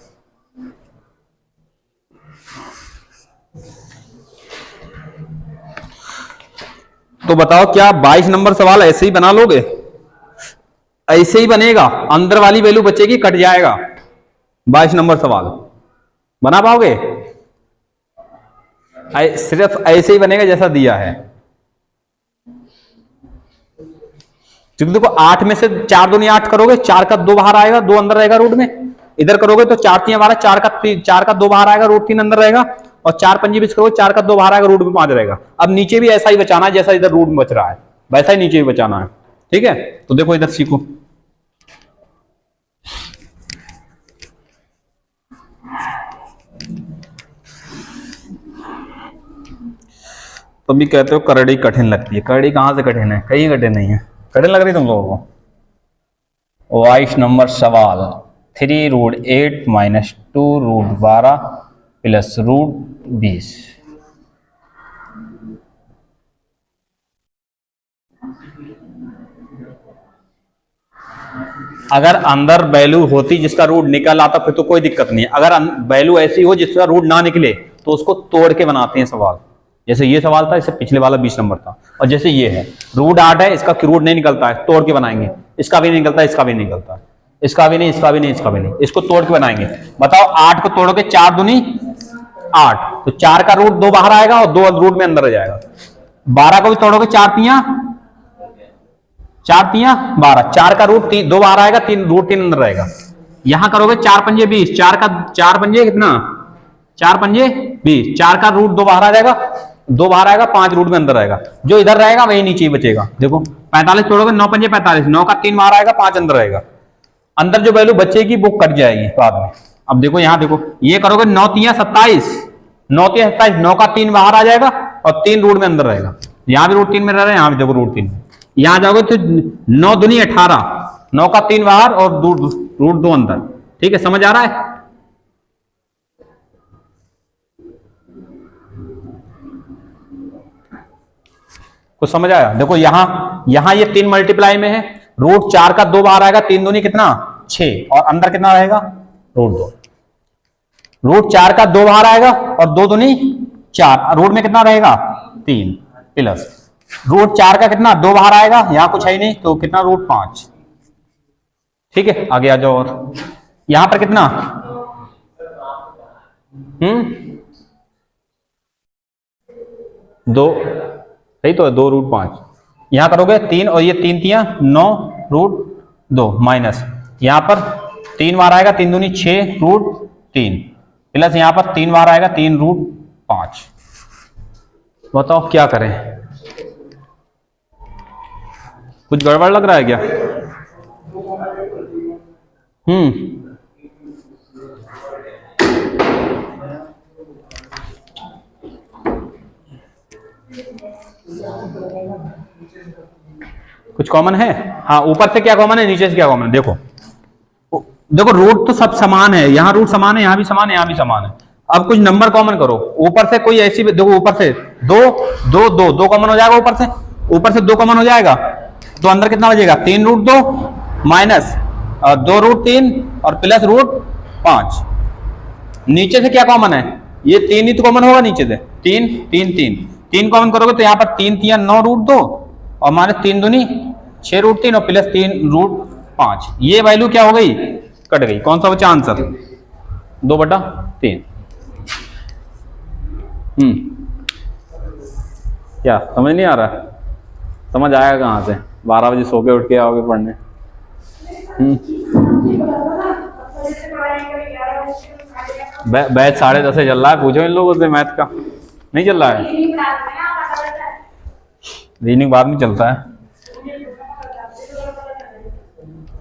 तो बताओ क्या 22 नंबर सवाल ऐसे ही बना लोगे, ऐसे ही बनेगा, अंदर वाली वैल्यू बचेगी, कट जाएगा, 22 नंबर सवाल बना पाओगे, सिर्फ ऐसे ही बनेगा जैसा दिया है, क्योंकि देखो 8 में से 4 दूनी 8 करोगे, 4 का 2 बाहर आएगा, 2 अंदर रहेगा रूट में, इधर करोगे तो 4 3 12, 4 का 2 बाहर आएगा, रूट 3 अंदर रहेगा, और 4 पंजी 20 करोगे, 4 का 2 बाहर आएगा, रूट में 5 रहेगा। अब नीचे भी ऐसा ही बचाना है जैसा इधर रूट में बच रहा है, वैसा ही नीचे भी बचाना है, ठीक है। तो देखो इधर सीखो, तो भी कहते हो करड़ी कठिन लगती है, करड़ी कहां से कठिन है, कहीं कठिन नहीं है, कठिन लग रही तुम लोगों को। 22 नंबर सवाल, 3 root 8 minus 2 root 12 plus root 20, अगर अंदर वैल्यू होती जिसका रूट निकल आता फिर तो कोई दिक्कत नहीं है, अगर वैल्यू ऐसी हो जिसका रूट ना निकले तो उसको तोड़ के बनाते हैं सवाल, जैसे ये सवाल था, इससे पिछले वाला 20 नंबर था, और जैसे ये है रूट 8 है, इसका रूट नहीं निकलता है, तोड़ के बनाएंगे, इसका भी नहीं निकलता, इसका भी नहीं निकलता, इसका भी नहीं, इसका भी नहीं, इसका भी नहीं, इसको तोड़ के बनाएंगे। बताओ 8 को तोड़ोगे 4 दूनी 8, तो 4 का रूट 2 बाहर आएगा और 2 रूट में अंदर आ जाएगा। 12 को भी तोड़ोगे 4 तियां 12, 4 का रूट 2 बाहर आएगा, 3 रूट 3 अंदर रहेगा। यहां करोगे 4 पंजे 20, 4 पंजे कितना, 4 पंजे 20, 4 का रूट 2 बाहर आ जाएगा, 2 बाहर आएगा, 5 रूट में अंदर आएगा, जो इधर रहेगा वही नीचे ही बचेगा। देखो 45 तोड़ोगे 9 पंजे 45, 9 का 3 बाहर आएगा, 5 अंदर रहेगा, अंदर जो वैल्यू बचेगी वो कट जाएगी बाद में। अब देखो यहां देखो, ये करोगे 9 तियां 27, 9 तियां 27, 9 का 3 बाहर आ जाएगा और 3 रूट में अंदर रहेगा, यहां भी रूट 3 में रह रहे हैं, यहां भी देखो रूट 3 में, यहां जाओगे तो 9 दूनी 18, 9 का 3 बाहर और रूट 2 अंदर, ठीक है, समझ आ रहा है। कुछ समझ आया, देखो यहां ये 3 मल्टीप्लाई में है, रूट 4 का 2 बाहर आएगा, 3 दूनी कितना 6, और अंदर कितना रहेगा रूट 2, रूट 4 का 2 बाहर आएगा और 2 दूनी 4, रूट में कितना रहेगा 3, प्लस रूट 4 का कितना 2 बाहर आएगा, यहां कुछ है ही नहीं तो कितना रूट 5, ठीक है। आगे आ जाओ, और यहां पर कितना 2, सही तो है, 2 रूट 5, यहां करोगे 3 और ये 3 तियां 9 रूट 2 माइनस, यहां पर 3 बार आएगा, 3 दूनी 6 रूट 3, प्लस यहां पर 3 बार आएगा, 3 रूट 5। बताओ क्या करें, कुछ गड़बड़ लग रहा है क्या? कुछ कॉमन है? हाँ, ऊपर से क्या कॉमन है, नीचे से क्या कॉमन है, देखो देखो रूट तो सब समान है, यहाँ रूट समान है, यहाँ भी समान है, यहाँ भी समान है। अब कुछ नंबर कॉमन करो, ऊपर से कोई ऐसी, देखो ऊपर से दो दो दो दो कॉमन हो जाएगा, ऊपर से दो कॉमन हो जाएगा, तो अंदर कितना बचेगा, 3 रूट 2 माइनस 2 रूट 3 और प्लस रूट 5। नीचे से क्या कॉमन है, ये 3 ही तो कॉमन होगा नीचे से, 3 3 3 3 कॉमन करोगे तो यहाँ पर 3 3 9 रूट 2 और माइनस 3 दूनी 6 रूट 3 और प्लस 3 रूट 5। ये वैल्यू क्या हो गई, कट गई। कौन सा बचा आंसर, 2/3। क्या समझ नहीं आ रहा, समझ आएगा कहाँ से, 12 बजे सो के उठ के आओगे पढ़ने। बैच 10:30 से चल रहा है, पूछो इन लोगों से, मैथ का नहीं चल रहा है, रीजनिंग बाद में चलता है।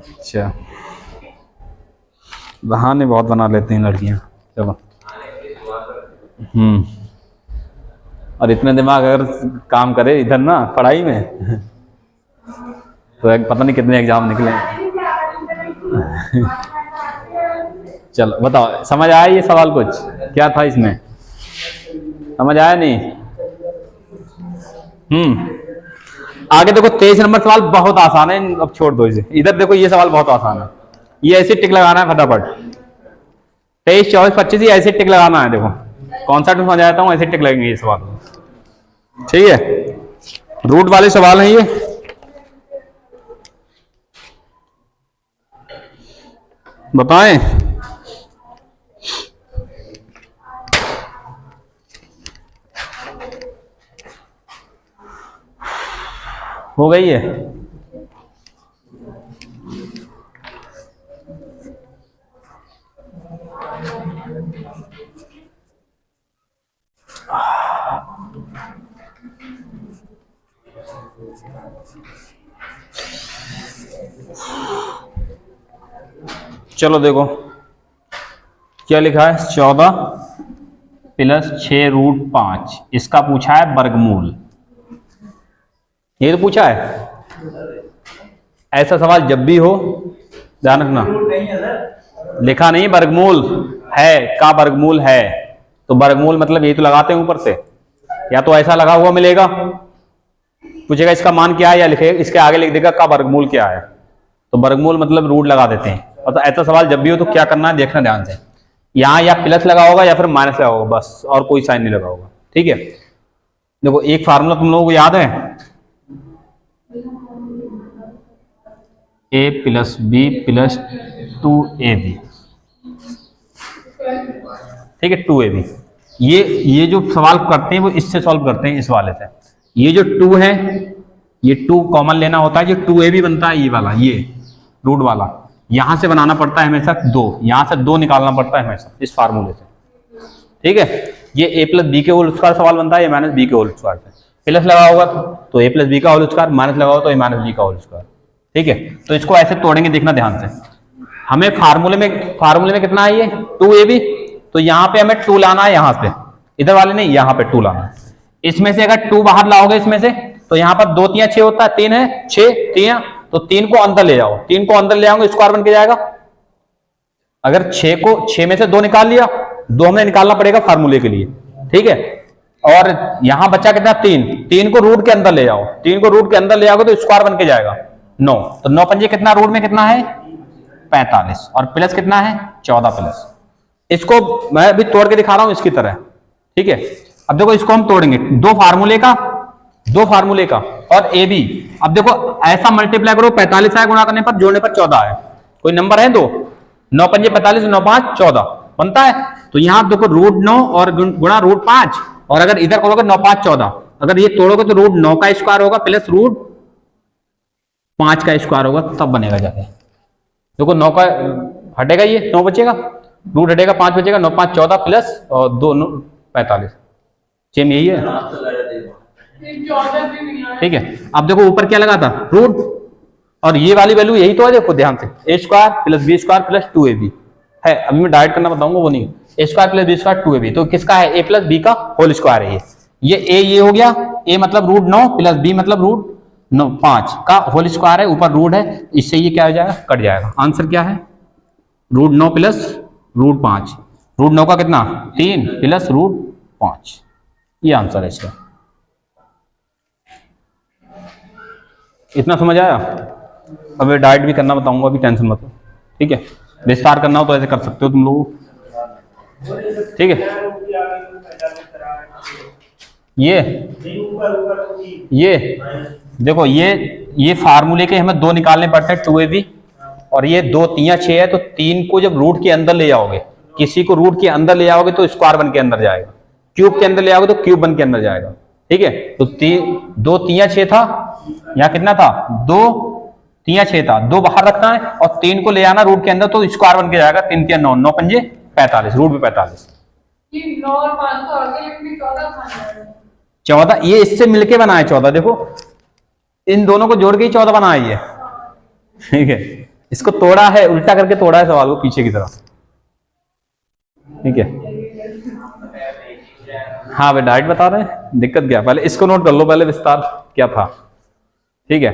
अच्छा, बहाने बहुत बना लेती हैं लड़कियां। चलो और इतने दिमाग अगर काम करे इधर ना पढ़ाई में तो पता नहीं कितने एग्जाम निकले। चलो बताओ, समझ आया ये सवाल, कुछ क्या था इसमें, समझ आया नहीं? आगे देखो 23 नंबर सवाल बहुत आसान है, अब छोड़ दो इसे। इधर देखो ये सवाल बहुत आसान है, ये ऐसे टिक लगाना है फटाफट। 23 24 25 ये ऐसे टिक लगाना है। देखो कॉन्सेप्ट में समझ आता हूँ, ऐसे टिक लगेंगे ये सवाल, ठीक है? रूट वाले सवाल हैं ये। बताएं, हो गई है? चलो देखो क्या लिखा है, 14 प्लस 6 रूट 5, इसका पूछा है वर्गमूल। ये तो पूछा है, ऐसा सवाल जब भी हो ध्यान रखना, लिखा नहीं वर्गमूल है, का वर्गमूल है, तो वर्गमूल मतलब ये तो लगाते हैं ऊपर से, या तो ऐसा लगा हुआ मिलेगा, पूछेगा इसका मान क्या है, या लिखेगा इसके आगे लिख देगा का वर्गमूल क्या है, तो वर्गमूल मतलब रूट लगा देते हैं। और तो ऐसा सवाल जब भी हो तो क्या करना है, देखना ध्यान से, यहाँ या प्लस लगा होगा या फिर माइनस लगा होगा, बस, और कोई साइन नहीं लगा होगा, ठीक है? देखो एक फार्मूला तुम लोगों को याद है, a plus B plus 2ab, ठीक है? 2ab, ये जो सवाल करते हैं वो इससे सॉल्व करते हैं, इस वाले से। ये जो 2 है, ये 2 कॉमन लेना होता है, जो 2ab बनता है ये वाला, ये रूट वाला, यहां से बनाना पड़ता है हमेशा 2, यहां से 2 निकालना पड़ता है हमेशा इस फार्मूले से, ठीक है? ये a प्लस बी के होल स्क्वायर सवाल बनता है, ये माइनस बी के होल स्क्वायर से, प्लस लगा होगा तो a प्लस बी का होल स्क्वायर, माइनस लगा होगा तो a माइनस बी का होल स्क्वायर, ठीक है? तो इसको ऐसे तोड़ेंगे, देखना ध्यान से। हमें फार्मूले में कितना है, ये 2ab, तो यहाँ पे हमें 2 लाना है, यहाँ से, इधर वाले नहीं, यहाँ पे 2 लाना है। इसमें से अगर 2 बाहर लाओगे इसमें से, तो यहाँ पर 2 3 6 होता है, 3 है 6 3, तो 3 को अंदर ले जाओ, 3 को अंदर ले आओगे स्क्वायर बन के जाएगा। अगर 6 में से 2 निकाल लिया, 2 हमें निकालना पड़ेगा फार्मूले के लिए, ठीक है? और यहां बच्चा कितना, 3 को रूट के अंदर ले जाओ, 3 को रूट के अंदर ले आओगे तो स्क्वायर बन के जाएगा 9, तो 9 पंजे कितना, रूट में कितना है 45, और प्लस कितना है 14 प्लस। इसको मैं अभी तोड़ के दिखा रहा हूं इसकी तरह, ठीक है? अब देखो इसको हम तोड़ेंगे, दो फार्मूले का और ए बी। अब देखो ऐसा मल्टीप्लाई करो, 45 है गुणा करने पर, जोड़ने पर 14 है, कोई नंबर है 2, 9 पंजे 45, 9 5 14 बनता है। तो यहां देखो रूट 9 और गुणा रूट 5, और अगर इधर करोगे 9 5 14, अगर ये तोड़ोगे तो रूट 9 का स्क्वायर होगा प्लस रूट 5 का स्क्वायर होगा, तब बनेगा जाके। देखो 9 का हटेगा, ये 9 बचेगा, रूट हटेगा 5 बचेगा, 9 5 14 प्लस और 2 45, सेम यही है, ठीक है? अब देखो ऊपर क्या लगा था, रूट, और ये वाली वैल्यू यही तो है, देखो ध्यान से, A square plus B square plus 2ab है। अभी मैं डायरेक्ट करना बताऊंगा, वो नहीं, A square plus B square 2ab, तो किसका है, ए प्लस बी का होल स्क्वायर है ये ए, ये हो गया, ए मतलब रूट 9 प्लस बी मतलब रूट 9 5 का होल स्क्वायर है, ऊपर रूट है, इससे ये क्या हो जाएगा, कट जाएगा। आंसर क्या है, √9 प्लस √5, √9 का कितना 3 प्लस √5, ये आंसर है इसका। इतना समझ आया? अब डाइट भी करना बताऊंगा, अभी टेंशन मत लो, ठीक है। विस्तार करना हो तो ऐसे कर सकते हो तुम लोग, ठीक है। ये देखो, ये फार्मूले के हमें 2 निकालने पड़ते हैं 2ab, और ये 2 3 6 है, तो 3 को जब रूट के अंदर ले जाओगे, किसी को रूट के अंदर ले जाओगे तो स्क्वायर बन के अंदर जाएगा, क्यूब के अंदर ले जाओगे तो क्यूब बन के अंदर जाएगा, ठीक है। तो 2 3 6 था, यहाँ कितना था 2 3 6 था, 2 बाहर रखना है और 3 को ले आना रूट के अंदर, तो स्क्वायर बन के जाएगा, 3 3 9 9 पंजे 45, रूट में 45। 14, ये इससे मिलके बना है 14, देखो इन दोनों को जोड़ के ही 14 बना है ये, ठीक है। इसको तोड़ा है, उल्टा करके तोड़ा है सवाल को पीछे की तरफ, ठीक है। हाँ भाई डाइट बता रहे हैं, दिक्कत क्या, पहले इसको नोट कर लो, पहले विस्तार क्या था, ठीक है।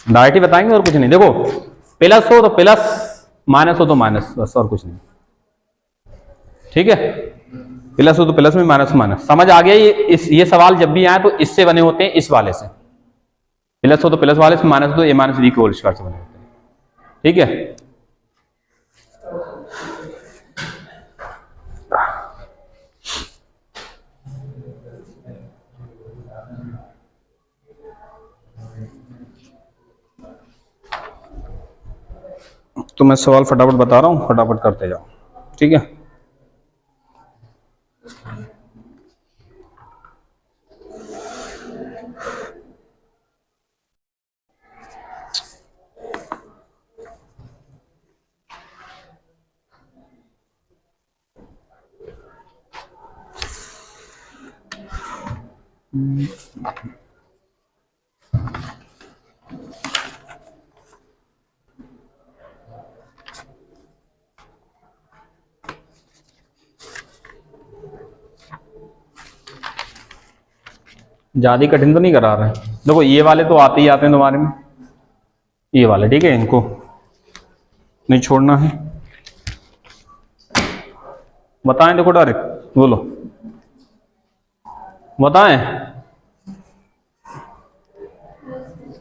डाइट ही बताएंगे और कुछ नहीं। देखो प्लस हो तो प्लस, माइनस हो तो माइनस, बस और कुछ नहीं, ठीक है। प्लस हो तो प्लस में, माइनस माइनस, समझ आ गया। ये सवाल जब भी आए तो इससे बने होते हैं, इस वाले से। प्लस हो तो प्लस वाले से, माइनस हो तो a - b के होल स्क्वायर से बने होते हैं, ठीक है। तो मैं सवाल फटाफट बता रहा हूं, फटाफट करते जाओ, ठीक है। ज्यादा कठिन तो नहीं करा रहे हैं। देखो ये वाले तो आते ही आते हैं तुम्हारे में, ये वाले, ठीक है, इनको नहीं छोड़ना है। बताएं, देखो डायरेक्ट बोलो, बताएं।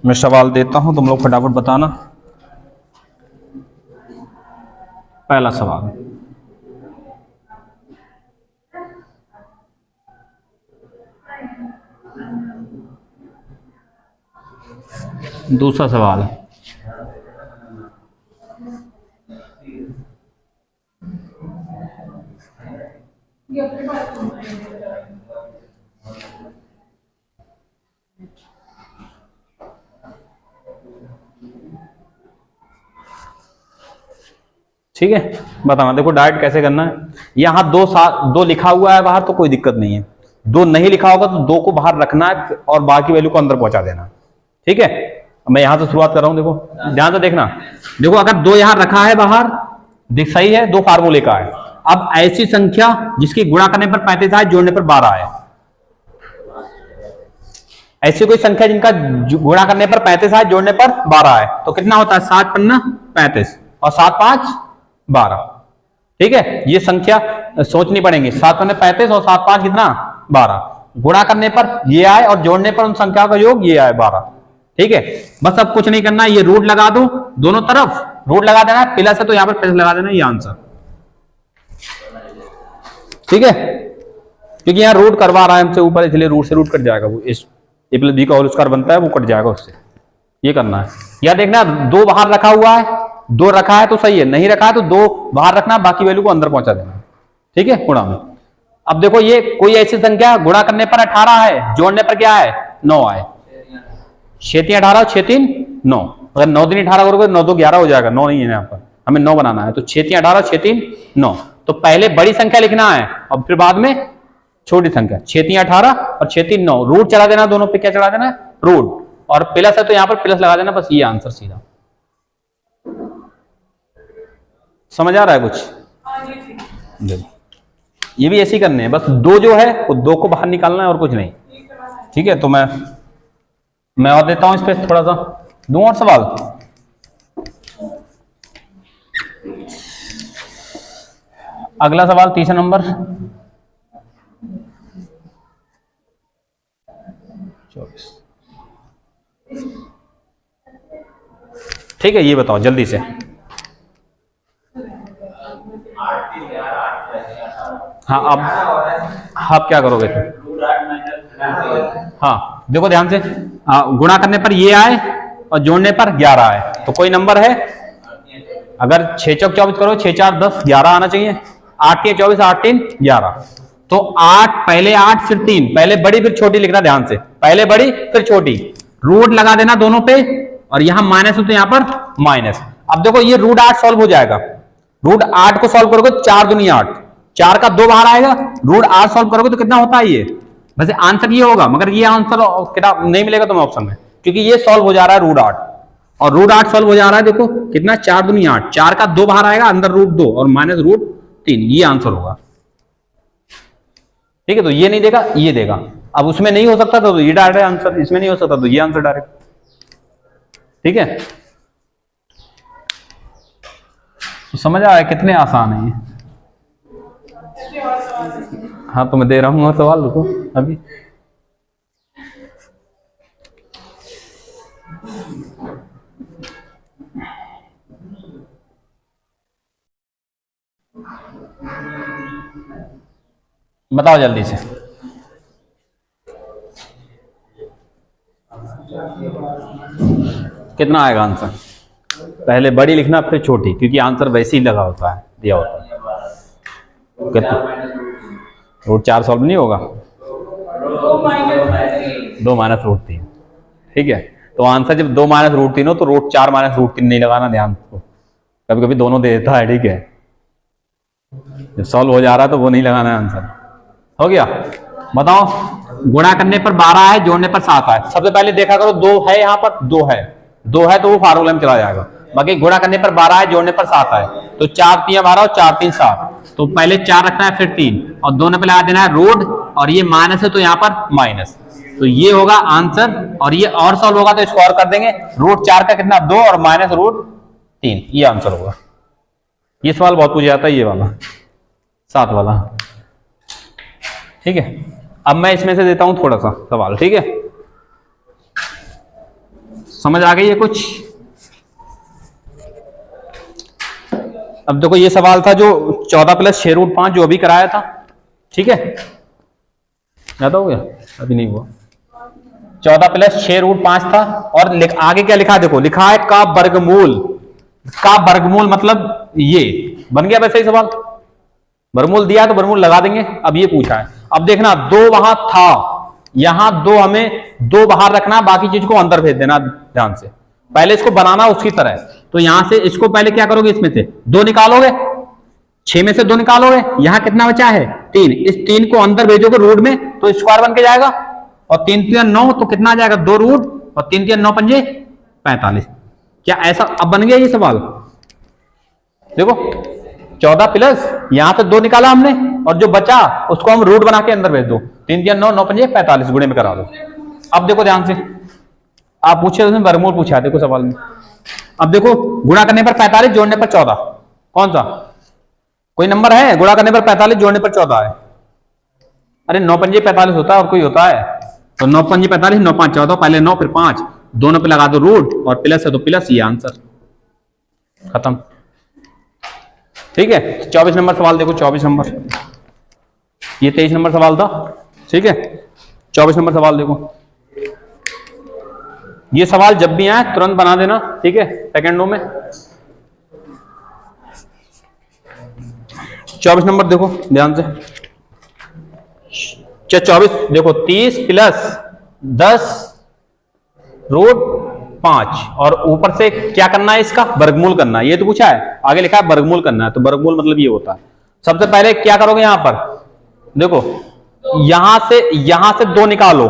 मैं सवाल देता हूं, तुम लोग फटाफट बताना। पहला सवाल, दूसरा सवाल, ठीक है। बताना, देखो डाइट कैसे करना है। यहां 2 लिखा हुआ है बाहर तो कोई दिक्कत नहीं है, 2 नहीं लिखा होगा तो 2 को बाहर रखना है और बाकी वैल्यू को अंदर पहुंचा देना, ठीक है। मैं यहां से शुरुआत कर रहा हूं, देखो ध्यान से देखना। देखो अगर 2 यहां रखा है बाहर, देख सही है, 2 फार्मूले का है। अब ऐसी संख्या जिसकी गुणा करने पर 35 आए, जोड़ने पर 12 आए, ऐसी कोई संख्या जिनका गुणा करने पर 35 आए, जोड़ने पर 12 आए, तो कितना होता है 7 पन्ना 35 और 7 5 12, ठीक है। ये संख्या सोचनी पड़ेगी, 7 पन्ने 35 और 7 5 कितना 12, गुणा करने पर ये आए और जोड़ने पर उन संख्याओं का योग ये आए 12, ठीक है। बस अब कुछ नहीं करना, ये रूट लगा दो, दोनों तरफ रूट लगा देना है, प्लस है तो यहां पर प्लस लगा देना, ये आंसर, ठीक है। क्योंकि यहां रूट करवा रहा है हमसे ऊपर, इसलिए रूट से रूट कट जाएगा, वो इस a + b का होल स्क्वायर बनता है, वो कट जाएगा उससे, ये करना है। या देखना 2 बाहर रखा हुआ है, 2 रखा है तो सही है, नहीं रखा है तो 2 बाहर रखना, बाकी वैल्यू को अंदर पहुंचा देना, ठीक है, गुणा में। अब देखो ये कोई ऐसी संख्या गुणा करने पर 18 है, जोड़ने पर क्या है 9 आए, 6 3 18 6 3 9, अगर 9 3 18 करोगे 9 2 11 हो जाएगा, 9 नहीं है यहाँ पर, हमें 9 बनाना है, तो 6 3 18 6 3 9, तो पहले बड़ी संख्या लिखना है और फिर बाद में छोटी संख्या, 6 3 18 और 6 3 9, रूट चला देना, दोनों पे क्या चला देना है रूट, और प्लस है तो यहां पर प्लस लगा देना, बस ये आंसर सीधा। समझ आ रहा है कुछ? ये भी ऐसे ही करने हैं, बस 2 जो है वो 2 को बाहर निकालना है और कुछ नहीं, ठीक है। तो मैं और देता हूं इस पे थोड़ा सा, दूं और सवाल? अगला सवाल तीसरा नंबर, 24। ठीक है, ये बताओ जल्दी से। हाँ, अब क्या करोगे तुम? हाँ देखो ध्यान से, गुणा करने पर ये आए और जोड़ने पर 11 आए, तो कोई नंबर है। अगर 6 चौक 24 करो, 6 4 10, 11 आना चाहिए। 8 के 24, 8 3 11, तो 8 पहले 8 फिर 3, पहले बड़ी फिर छोटी लिखना ध्यान से, पहले बड़ी फिर छोटी, रूट लगा देना दोनों पे, और यहां माइनस हो तो यहां पर माइनस। अब देखो ये रूट 8 सॉल्व हो जाएगा, रूट 8 को सॉल्व करोगे 4 दूनी 8, 4 का 2 बाहर आएगा, रूट 8 सॉल्व करोगे तो कितना होता है ये, वैसे आंसर ये होगा, मगर ये आंसर किताब नहीं मिलेगा तुम्हें ऑप्शन में, क्योंकि ये सॉल्व हो जा रहा है रूट 8, और रूट 8 सॉल्व हो जा रहा है। देखो कितना, 4 दूनी 8, 4 का 2 बाहर आएगा, अंदर रूट 2 और माइनस रूट 3, ये आंसर होगा। ठीक है, तो ये नहीं देगा, ये देगा। अब उसमें नहीं हो सकता तो ये डायरेक्ट आंसर, इसमें नहीं हो सकता तो ये आंसर डायरेक्ट। ठीक है, तो समझ आया कितने आसान है ये। हाँ तो मैं दे रहा हूँ सवाल, रुको अभी। बताओ जल्दी से। कितना आएगा आंसर? पहले बड़ी लिखना फिर छोटी, क्योंकि आंसर वैसे ही लगा होता है, दिया होता है। कितना? रूट 4 सॉल्व नहीं होगा, 2 माइनस रूट 3। ठीक है, तो आंसर जब 2 माइनस रूट 3 हो तो रूट 4 माइनस रूट 3 नहीं लगाना, ध्यान को, कभी कभी दोनों दे देता है। ठीक है, जब सॉल्व हो जा रहा है तो वो नहीं लगाना है आंसर। हो गया, बताओ। गुणा करने पर 12 है, जोड़ने पर 7 है। सबसे पहले देखा करो 2 है, यहाँ पर 2 है, 2 है तो वो फार्मूला में चला जाएगा। बाकी गुणा करने पर 12 है, जोड़ने पर 7 है, तो 4 3 12 और 4 3 7, तो पहले 4 रखना है फिर 3, और दोनों पे लगा देना है रूट, और ये माइनस है तो यहाँ पर माइनस, तो ये होगा आंसर। और ये और सॉल्व होगा तो इसको और कर देंगे, रूट 4 का कितना 2 और माइनस रूट 3, ये आंसर होगा। ये सवाल बहुत पूछा जाता है, ये वाला 7 वाला। ठीक है, अब मैं इसमें से देता हूं थोड़ा सा सवाल। ठीक है, समझ आ गई है कुछ? अब देखो ये सवाल था जो 14 प्लस 6 रूट 5 जो अभी कराया था। ठीक है, याद हो गया? अभी नहीं हुआ। 14 प्लस 6 रूट 5 था, और आगे क्या लिखा, देखो लिखा है का वर्गमूल। का वर्गमूल मतलब ये बन गया वैसे ही सवाल, वर्गमूल दिया है तो वर्गमूल लगा देंगे। अब ये पूछा है, अब देखना 2 वहां था, यहां 2 हमें 2 बाहर रखना, बाकी चीज को अंदर भेज देना ध्यान से। पहले इसको बनाना उसकी तरह, तो यहां से इसको पहले क्या करोगे, इसमें से 2 निकालोगे, 6 में से 2 निकालोगे, यहां कितना बचा है 3, इस 3 को अंदर भेजोगे रूट में तो स्क्वायर बन के जाएगा, और 3 3 9 तो कितना आ जाएगा 2 रूट, और 3 3 9 पंजे 45। क्या ऐसा अब बन गया ये सवाल? देखो 14 प्लस यहां से 2 निकाला हमने, और जो बचा उसको हम रूट बना के अंदर भेज दो, 3 3 9 9 पंजे 45 गुणे में करा दो। अब देखो ध्यान से, आप पूछे उसमें वर्गमूल पूछा, देखो सवाल में। अब देखो गुणा करने पर 45, जोड़ने पर 14, कौन सा कोई नंबर है? गुणा करने पर 45, जोड़ने पर 14 है। अरे 9 पंजे 45 होता है, और कोई होता है? तो 9 पंजे 45, 9 5 14, पहले 9 फिर 5, दोनों पे लगा दो रूट, और प्लस है तो प्लस, ये आंसर खत्म। ठीक है, 24 नंबर सवाल देखो, 24 नंबर, ये 23 नंबर सवाल था। ठीक है, 24 नंबर सवाल देखो। ये सवाल जब भी आए तुरंत बना देना, ठीक है, सेकेंडों में। 24 नंबर देखो ध्यान से, 24 देखो, 30 प्लस 10 रूट 5, और ऊपर से क्या करना है, इसका वर्गमूल करना है। ये तो पूछा है, आगे लिखा है वर्गमूल करना है, तो वर्गमूल मतलब ये होता है। सबसे पहले क्या करोगे, यहां पर देखो, यहां से 2 निकालो,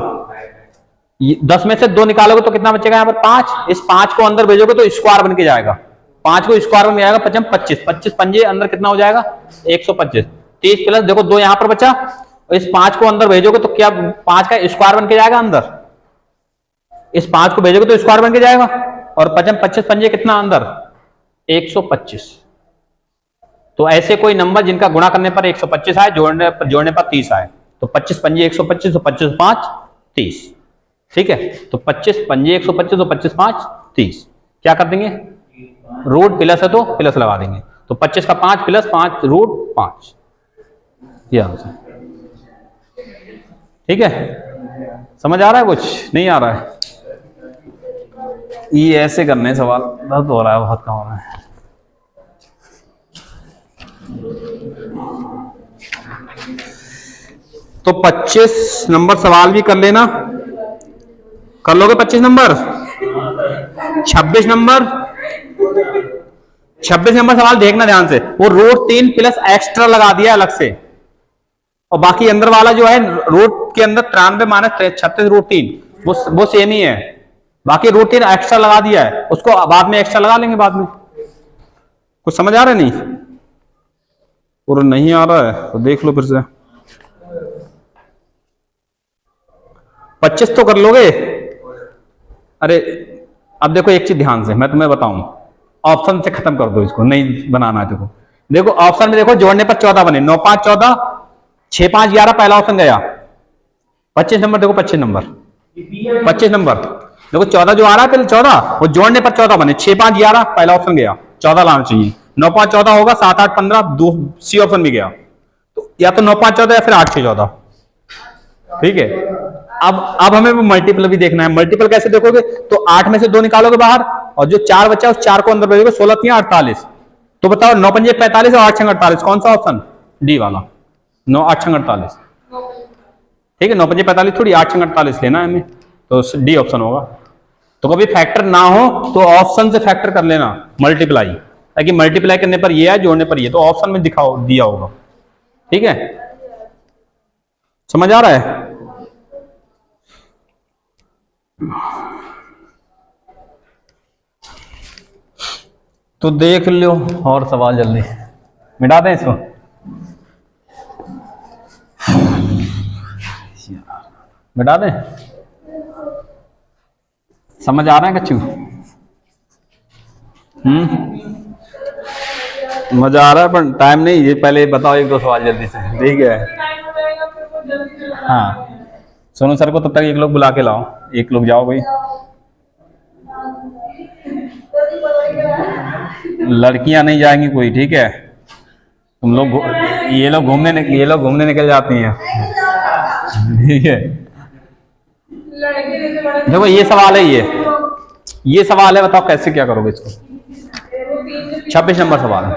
10 में से 2 निकालोगे तो कितना बचेगा, यहां पर 5, इस 5 को अंदर भेजोगे तो स्क्वायर बन के जाएगा, 5 को स्क्वायर बन जाएगा 25, 25 पंजे अंदर कितना हो जाएगा 125, 30 प्लस देखो 2 यहां पर बचा, इस 5 को अंदर भेजोगे तो क्या 5 का स्क्वायर बन के जाएगा अंदर, इस 5 को भेजोगे तो स्क्वायर बन के जाएगा, और 25 पंजे कितना अंदर 125। तो ऐसे कोई नंबर जिनका गुणा करने पर 125 आए, जोड़ने पर 30 आए, तो 25 पंजे 125, तो 25 5 30। ठीक है, तो 25 पंजे 125, तो 25 5 30। क्या कर देंगे, रूट प्लस है तो प्लस लगा देंगे, तो 25 का 5 प्लस 5 रूट 5, ये आंसर। ठीक है, समझ आ रहा है, कुछ नहीं आ रहा है? ये ऐसे करने सवाल, दर्द हो रहा है बहुत, कम हो रहा है। तो 25 नंबर सवाल भी कर लेना, कर लोगे 25 नंबर? 26 नंबर सवाल देखना ध्यान से, वो रूट 3 प्लस एक्स्ट्रा लगा दिया अलग से, और बाकी अंदर वाला जो है रूट के अंदर 93 माइनस 36 रूट 3 वो सेम ही है, बाकी रूट 3 एक्स्ट्रा लगा दिया है, उसको बाद में एक्स्ट्रा लगा लेंगे बाद में। कुछ समझ आ रहा है? नहीं और नहीं आ रहा है तो देख लो फिर से। 25 तो कर लोगे? अरे अब देखो एक चीज ध्यान से मैं तुम्हें बताऊं, ऑप्शन से खत्म कर दो इसको, नहीं बनाना है। देखो ऑप्शन में देखो, जोड़ने पर 14 बने, 9 5 14, 6 5 11, पहला ऑप्शन गया। 25 नंबर देखो, 25 नंबर देखो, 14 जो आ रहा है पहले 14, वो जोड़ने पर 14 बने, 6 5 11, पहला ऑप्शन गया, 14 लाना चाहिए। 9 5 14 होगा, 7 8 15, सी ऑप्शन भी गया, तो या तो 9 5 14 या फिर 8 6 14। ठीक है, अब हमें मल्टीपल भी देखना है। मल्टीपल कैसे देखोगे, तो 8 में से 2 निकालोगे बाहर, और जो 4 बचा उस 4 को अंदर भेजोगे, 16 3 48। तो बताओ 9 5 45 और 8 6 48, कौन सा ऑप्शन? डी वाला, 9 8 6 48। ठीक है, 9 5 45 थोड़ी 8 6 48 लेना है हमें, तो डी ऑप्शन होगा। तो कभी फैक्टर ना हो तो ऑप्शन से फैक्टर कर लेना, मल्टीप्लाई, ताकि मल्टीप्लाई करने पर ये है, जोड़ने पर ये, तो ऑप्शन में दिखाओ दिया होगा। ठीक है, समझ आ रहा है? तो देख लो और सवाल जल्दी मिटा दें इसको। मिटा दें, समझ आ रहा है कच्चू? मजा आ रहा है, पर टाइम नहीं, ये पहले बताओ 1 2 सवाल जल्दी से। ठीक है, हाँ सोनू सर को तब तक 1 लोग बुला के लाओ, 1 लोग जाओ भाई। लड़कियां नहीं जाएंगी कोई, ठीक है? तुम लोग, ये लोग घूमने निकल जाती हैं। ठीक है, देखो ये सवाल है, ये सवाल है, बताओ कैसे क्या करोगे इसको। 26 नंबर सवाल है।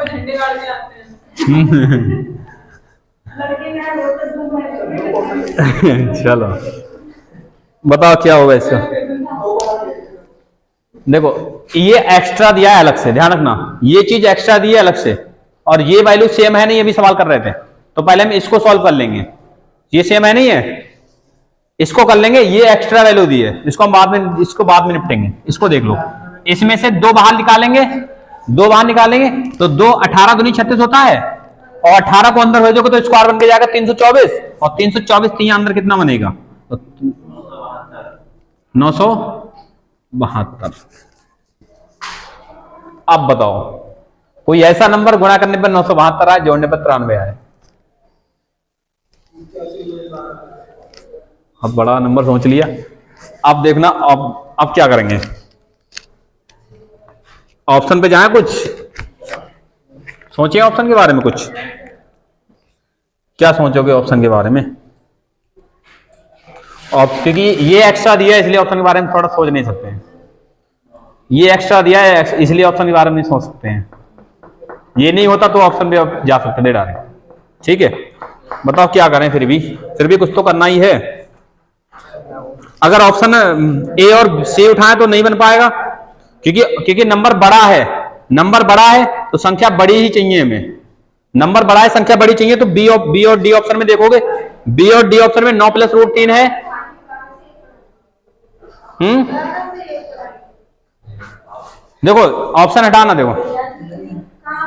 चलो बताओ क्या होगा इसका। देखो ये एक्स्ट्रा दिया है अलग से, ध्यान रखना, ये चीज एक्स्ट्रा दी है अलग से, और ये वैल्यू सेम है नहीं, ये भी सवाल कर रहे थे, तो पहले हम इसको सॉल्व कर लेंगे। ये सेम है नहीं है, इसको कर लेंगे, ये एक्स्ट्रा वैल्यू दी है, इसको हम बाद में निपटेंगे। इसको देख लो, इसमें से 2 बाहर निकालेंगे, तो 2 18 दूनी 36 होता है, और 18 को अंदर भेजोगे तो स्क्वायर बन के जाएगा 324, और 324 3 अंदर कितना बनेगा, 972। अब बताओ कोई ऐसा नंबर गुणा करने पर 972 आए, जोड़ने पर 93 आए। अब बड़ा नंबर सोच लिया, अब देखना अब क्या करेंगे। ऑप्शन पे जाए, कुछ सोचिए ऑप्शन के बारे में, कुछ क्या सोचोगे ऑप्शन के बारे में? क्योंकि ये एक्स्ट्रा दिया है इसलिए ऑप्शन के बारे में थोड़ा सोच नहीं सकते हैं, ये एक्स्ट्रा दिया है इसलिए ऑप्शन के बारे में नहीं सोच सकते हैं। ये नहीं होता तो ऑप्शन पे आप जा सकते थे डायरेक्ट। ठीक है, बताओ क्या करें, फिर भी कुछ तो करना ही है। अगर ऑप्शन ए और सी उठाएं तो नहीं बन पाएगा, क्योंकि नंबर बड़ा है तो संख्या बड़ी ही चाहिए हमें, नंबर बड़ा है संख्या बड़ी चाहिए, तो बी और डी ऑप्शन में देखोगे, बी और डी ऑप्शन में 9 + √3 है। देखो ऑप्शन हटाना, देखो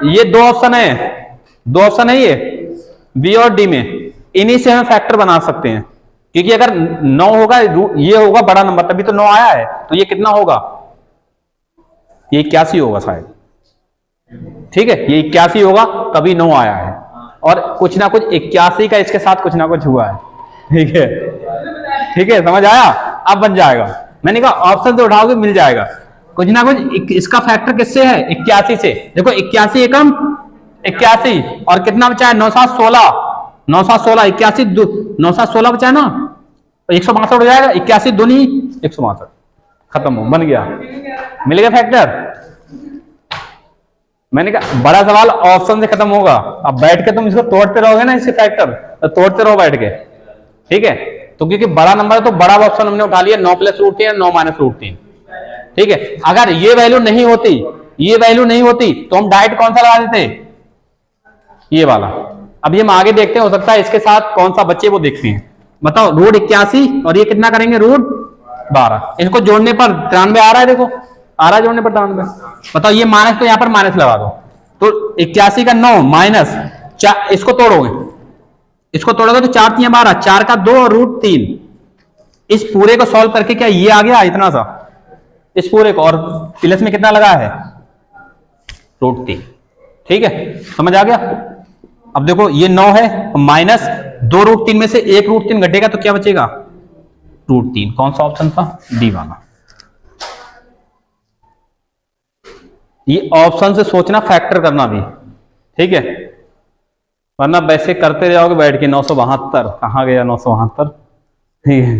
ये 2 ऑप्शन है ये बी और डी में, इन्हीं से हम फैक्टर बना सकते हैं, क्योंकि अगर 9 होगा, ये होगा बड़ा नंबर, तभी तो 9 आया है, तो ये कितना होगा ये 81 होगा शायद, ठीक है, ये 81 होगा, कभी 9 आया है, और कुछ ना कुछ 81 का इसके साथ कुछ ना कुछ हुआ है, ठीक है, ठीक है, समझ आया। अब बन जाएगा, मैंने कहा ऑप्शन से उठाओगे मिल जाएगा, कुछ ना कुछ इसका फैक्टर किससे है, 81 से। देखो 81 एकम 81, और कितना बचा है, 9 7 16, 9 7 16, 81 9 7 16 बचा है ना, 162 हो जाएगा, 81 दूनी 162, खत्म हो, बन गया, मिल गया फैक्टर। मैंने कहा बड़ा सवाल ऑप्शन से खत्म होगा, अब बैठ के तुम इसको तोड़ते रहोगे ना, इसके फैक्टर तो तोड़ते रहो बैठ के, ठीक है। तो क्योंकि बड़ा नंबर है तो बड़ा ऑप्शन हमने उठा लिया, 9 + √3 9 - √3, ठीक है। अगर ये वैल्यू नहीं होती, ये वैल्यू नहीं होती तो हम डायरेक्ट कौन सा लगा देते, ये वाला। अब ये हम आगे देखते हैं, हो सकता है इसके साथ कौन सा बच्चे वो देखते हैं। बताओ √81 और ये कितना करेंगे, √12, इनको जोड़ने पर 93 आ रहा है, देखो आ रहा है जोड़ने पर 93। बताओ ये माइनस, तो यहां पर माइनस लगा दो, तो 81 का 9 माइनस, इसको तोड़ोगे, इसको तोड़ोगे तो 4 3 12, 4 का 2 और √3, इस पूरे को सॉल्व करके क्या ये आ गया इतना सा, इस पूरे को, और प्लस में कितना लगा है, √3, ठीक है, समझ आ गया। अब देखो ये 9 है, माइनस 2 √3 में से 1 √3 घटेगा तो क्या बचेगा, √3। कौन सा ऑप्शन था, डी वाला। ये ऑप्शन से सोचना, फैक्टर करना भी, ठीक है, वरना वैसे करते जाओगे बैठ के। 972 कहाँ गया, 972, ठीक है,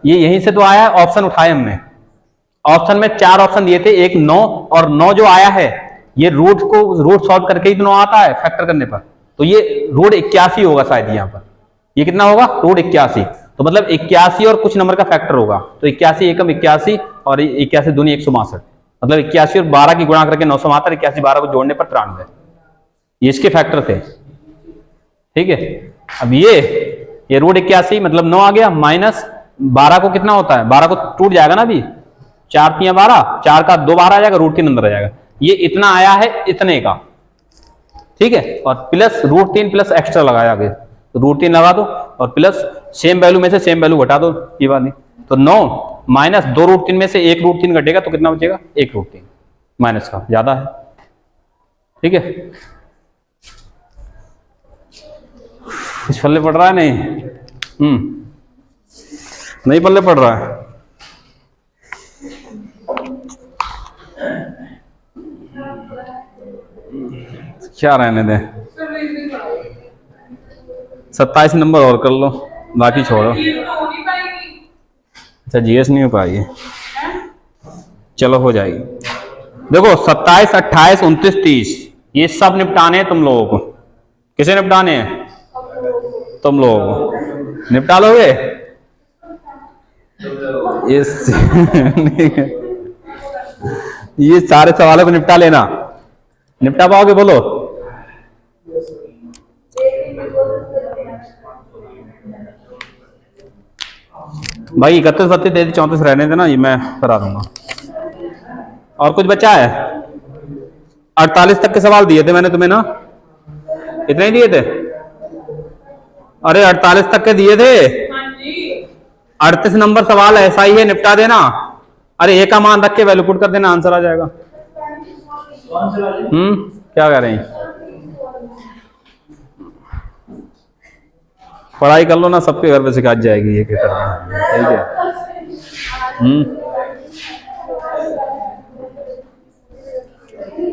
ये यहीं से तो आया है, ऑप्शन उठाए हमने, ऑप्शन में 4 ऑप्शन दिए थे, एक 9, और 9 जो आया है ये रूट सॉल्व करके ही तो 9 आता है फैक्टर करने पर, तो ये √81 होगा शायद यहाँ पर, ये कितना होगा, √81, तो मतलब 81 और कुछ नंबर का फैक्टर होगा, तो 81 एकम 81 और 81 दूनी 162, मतलब 81 और 12 की गुणा करके 972, 81 12 को जोड़ने पर 93, ये इसके फैक्टर थे, ठीक है। अब ये √81 मतलब 9 आ गया, माइनस 12 को कितना होता है, 12 को टूट जाएगा ना अभी, 4 3 12, 4 का 2 बाहर आ जाएगा, √3 अंदर आ जाएगा, ये इतना आया है इतने का, ठीक है, और प्लस √3 प्लस एक्स्ट्रा लगाया आगे, तो √3 लगा दो और प्लस सेम वैल्यू में से सेम वैल्यू घटा दो, ये वाली, तो 9 माइनस 2 √3 में से 1 √3 घटेगा तो कितना बचेगा, 1 √3, माइनस का ज्यादा है, ठीक है। कुछ पल्ले पड़ रहा है, नहीं नहीं पल्ले पड़ रहा है, क्या रहने दें, 27 नंबर और कर लो, बाकी छोड़ो। अच्छा जीएस नहीं हो पाएगी, चलो हो जाएगी। देखो 27 28 29 30 ये सब निपटाने हैं तुम लोगों को, किसे निपटाने हैं, तुम लोगों को, निपटा लोगे ये सारे सवालों को निपटा लेना, निपटा पाओगे बोलो, भाई 31 32 33 34 रहने देना, ये मैं करा दूंगा। और कुछ बचा है, 48 तक के सवाल दिए थे मैंने तुम्हें ना, इतने ही दिए थे, अरे 48 तक के दिए थे, 38 नंबर सवाल ऐसा ही है, निपटा देना। अरे एक का मान रख के वैल्यू पुट कर देना, आंसर आ जाएगा। क्या कह रहे हैं, पढ़ाई कर लो ना, सबके घर पे शिकायत जाएगी ये क्या कर रहे हैं, ठीक है।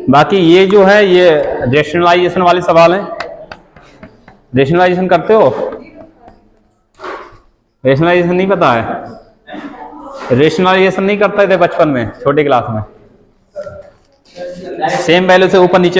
बाकी ये जो है ये रेशनलाइजेशन वाले सवाल हैं, रेशनलाइजेशन करते हो, रेशनलाइजेशन नहीं पता है, रेशनलाइजेशन नहीं करते थे बचपन में छोटे क्लास में, सेम वैल्यू से ऊपर नीचे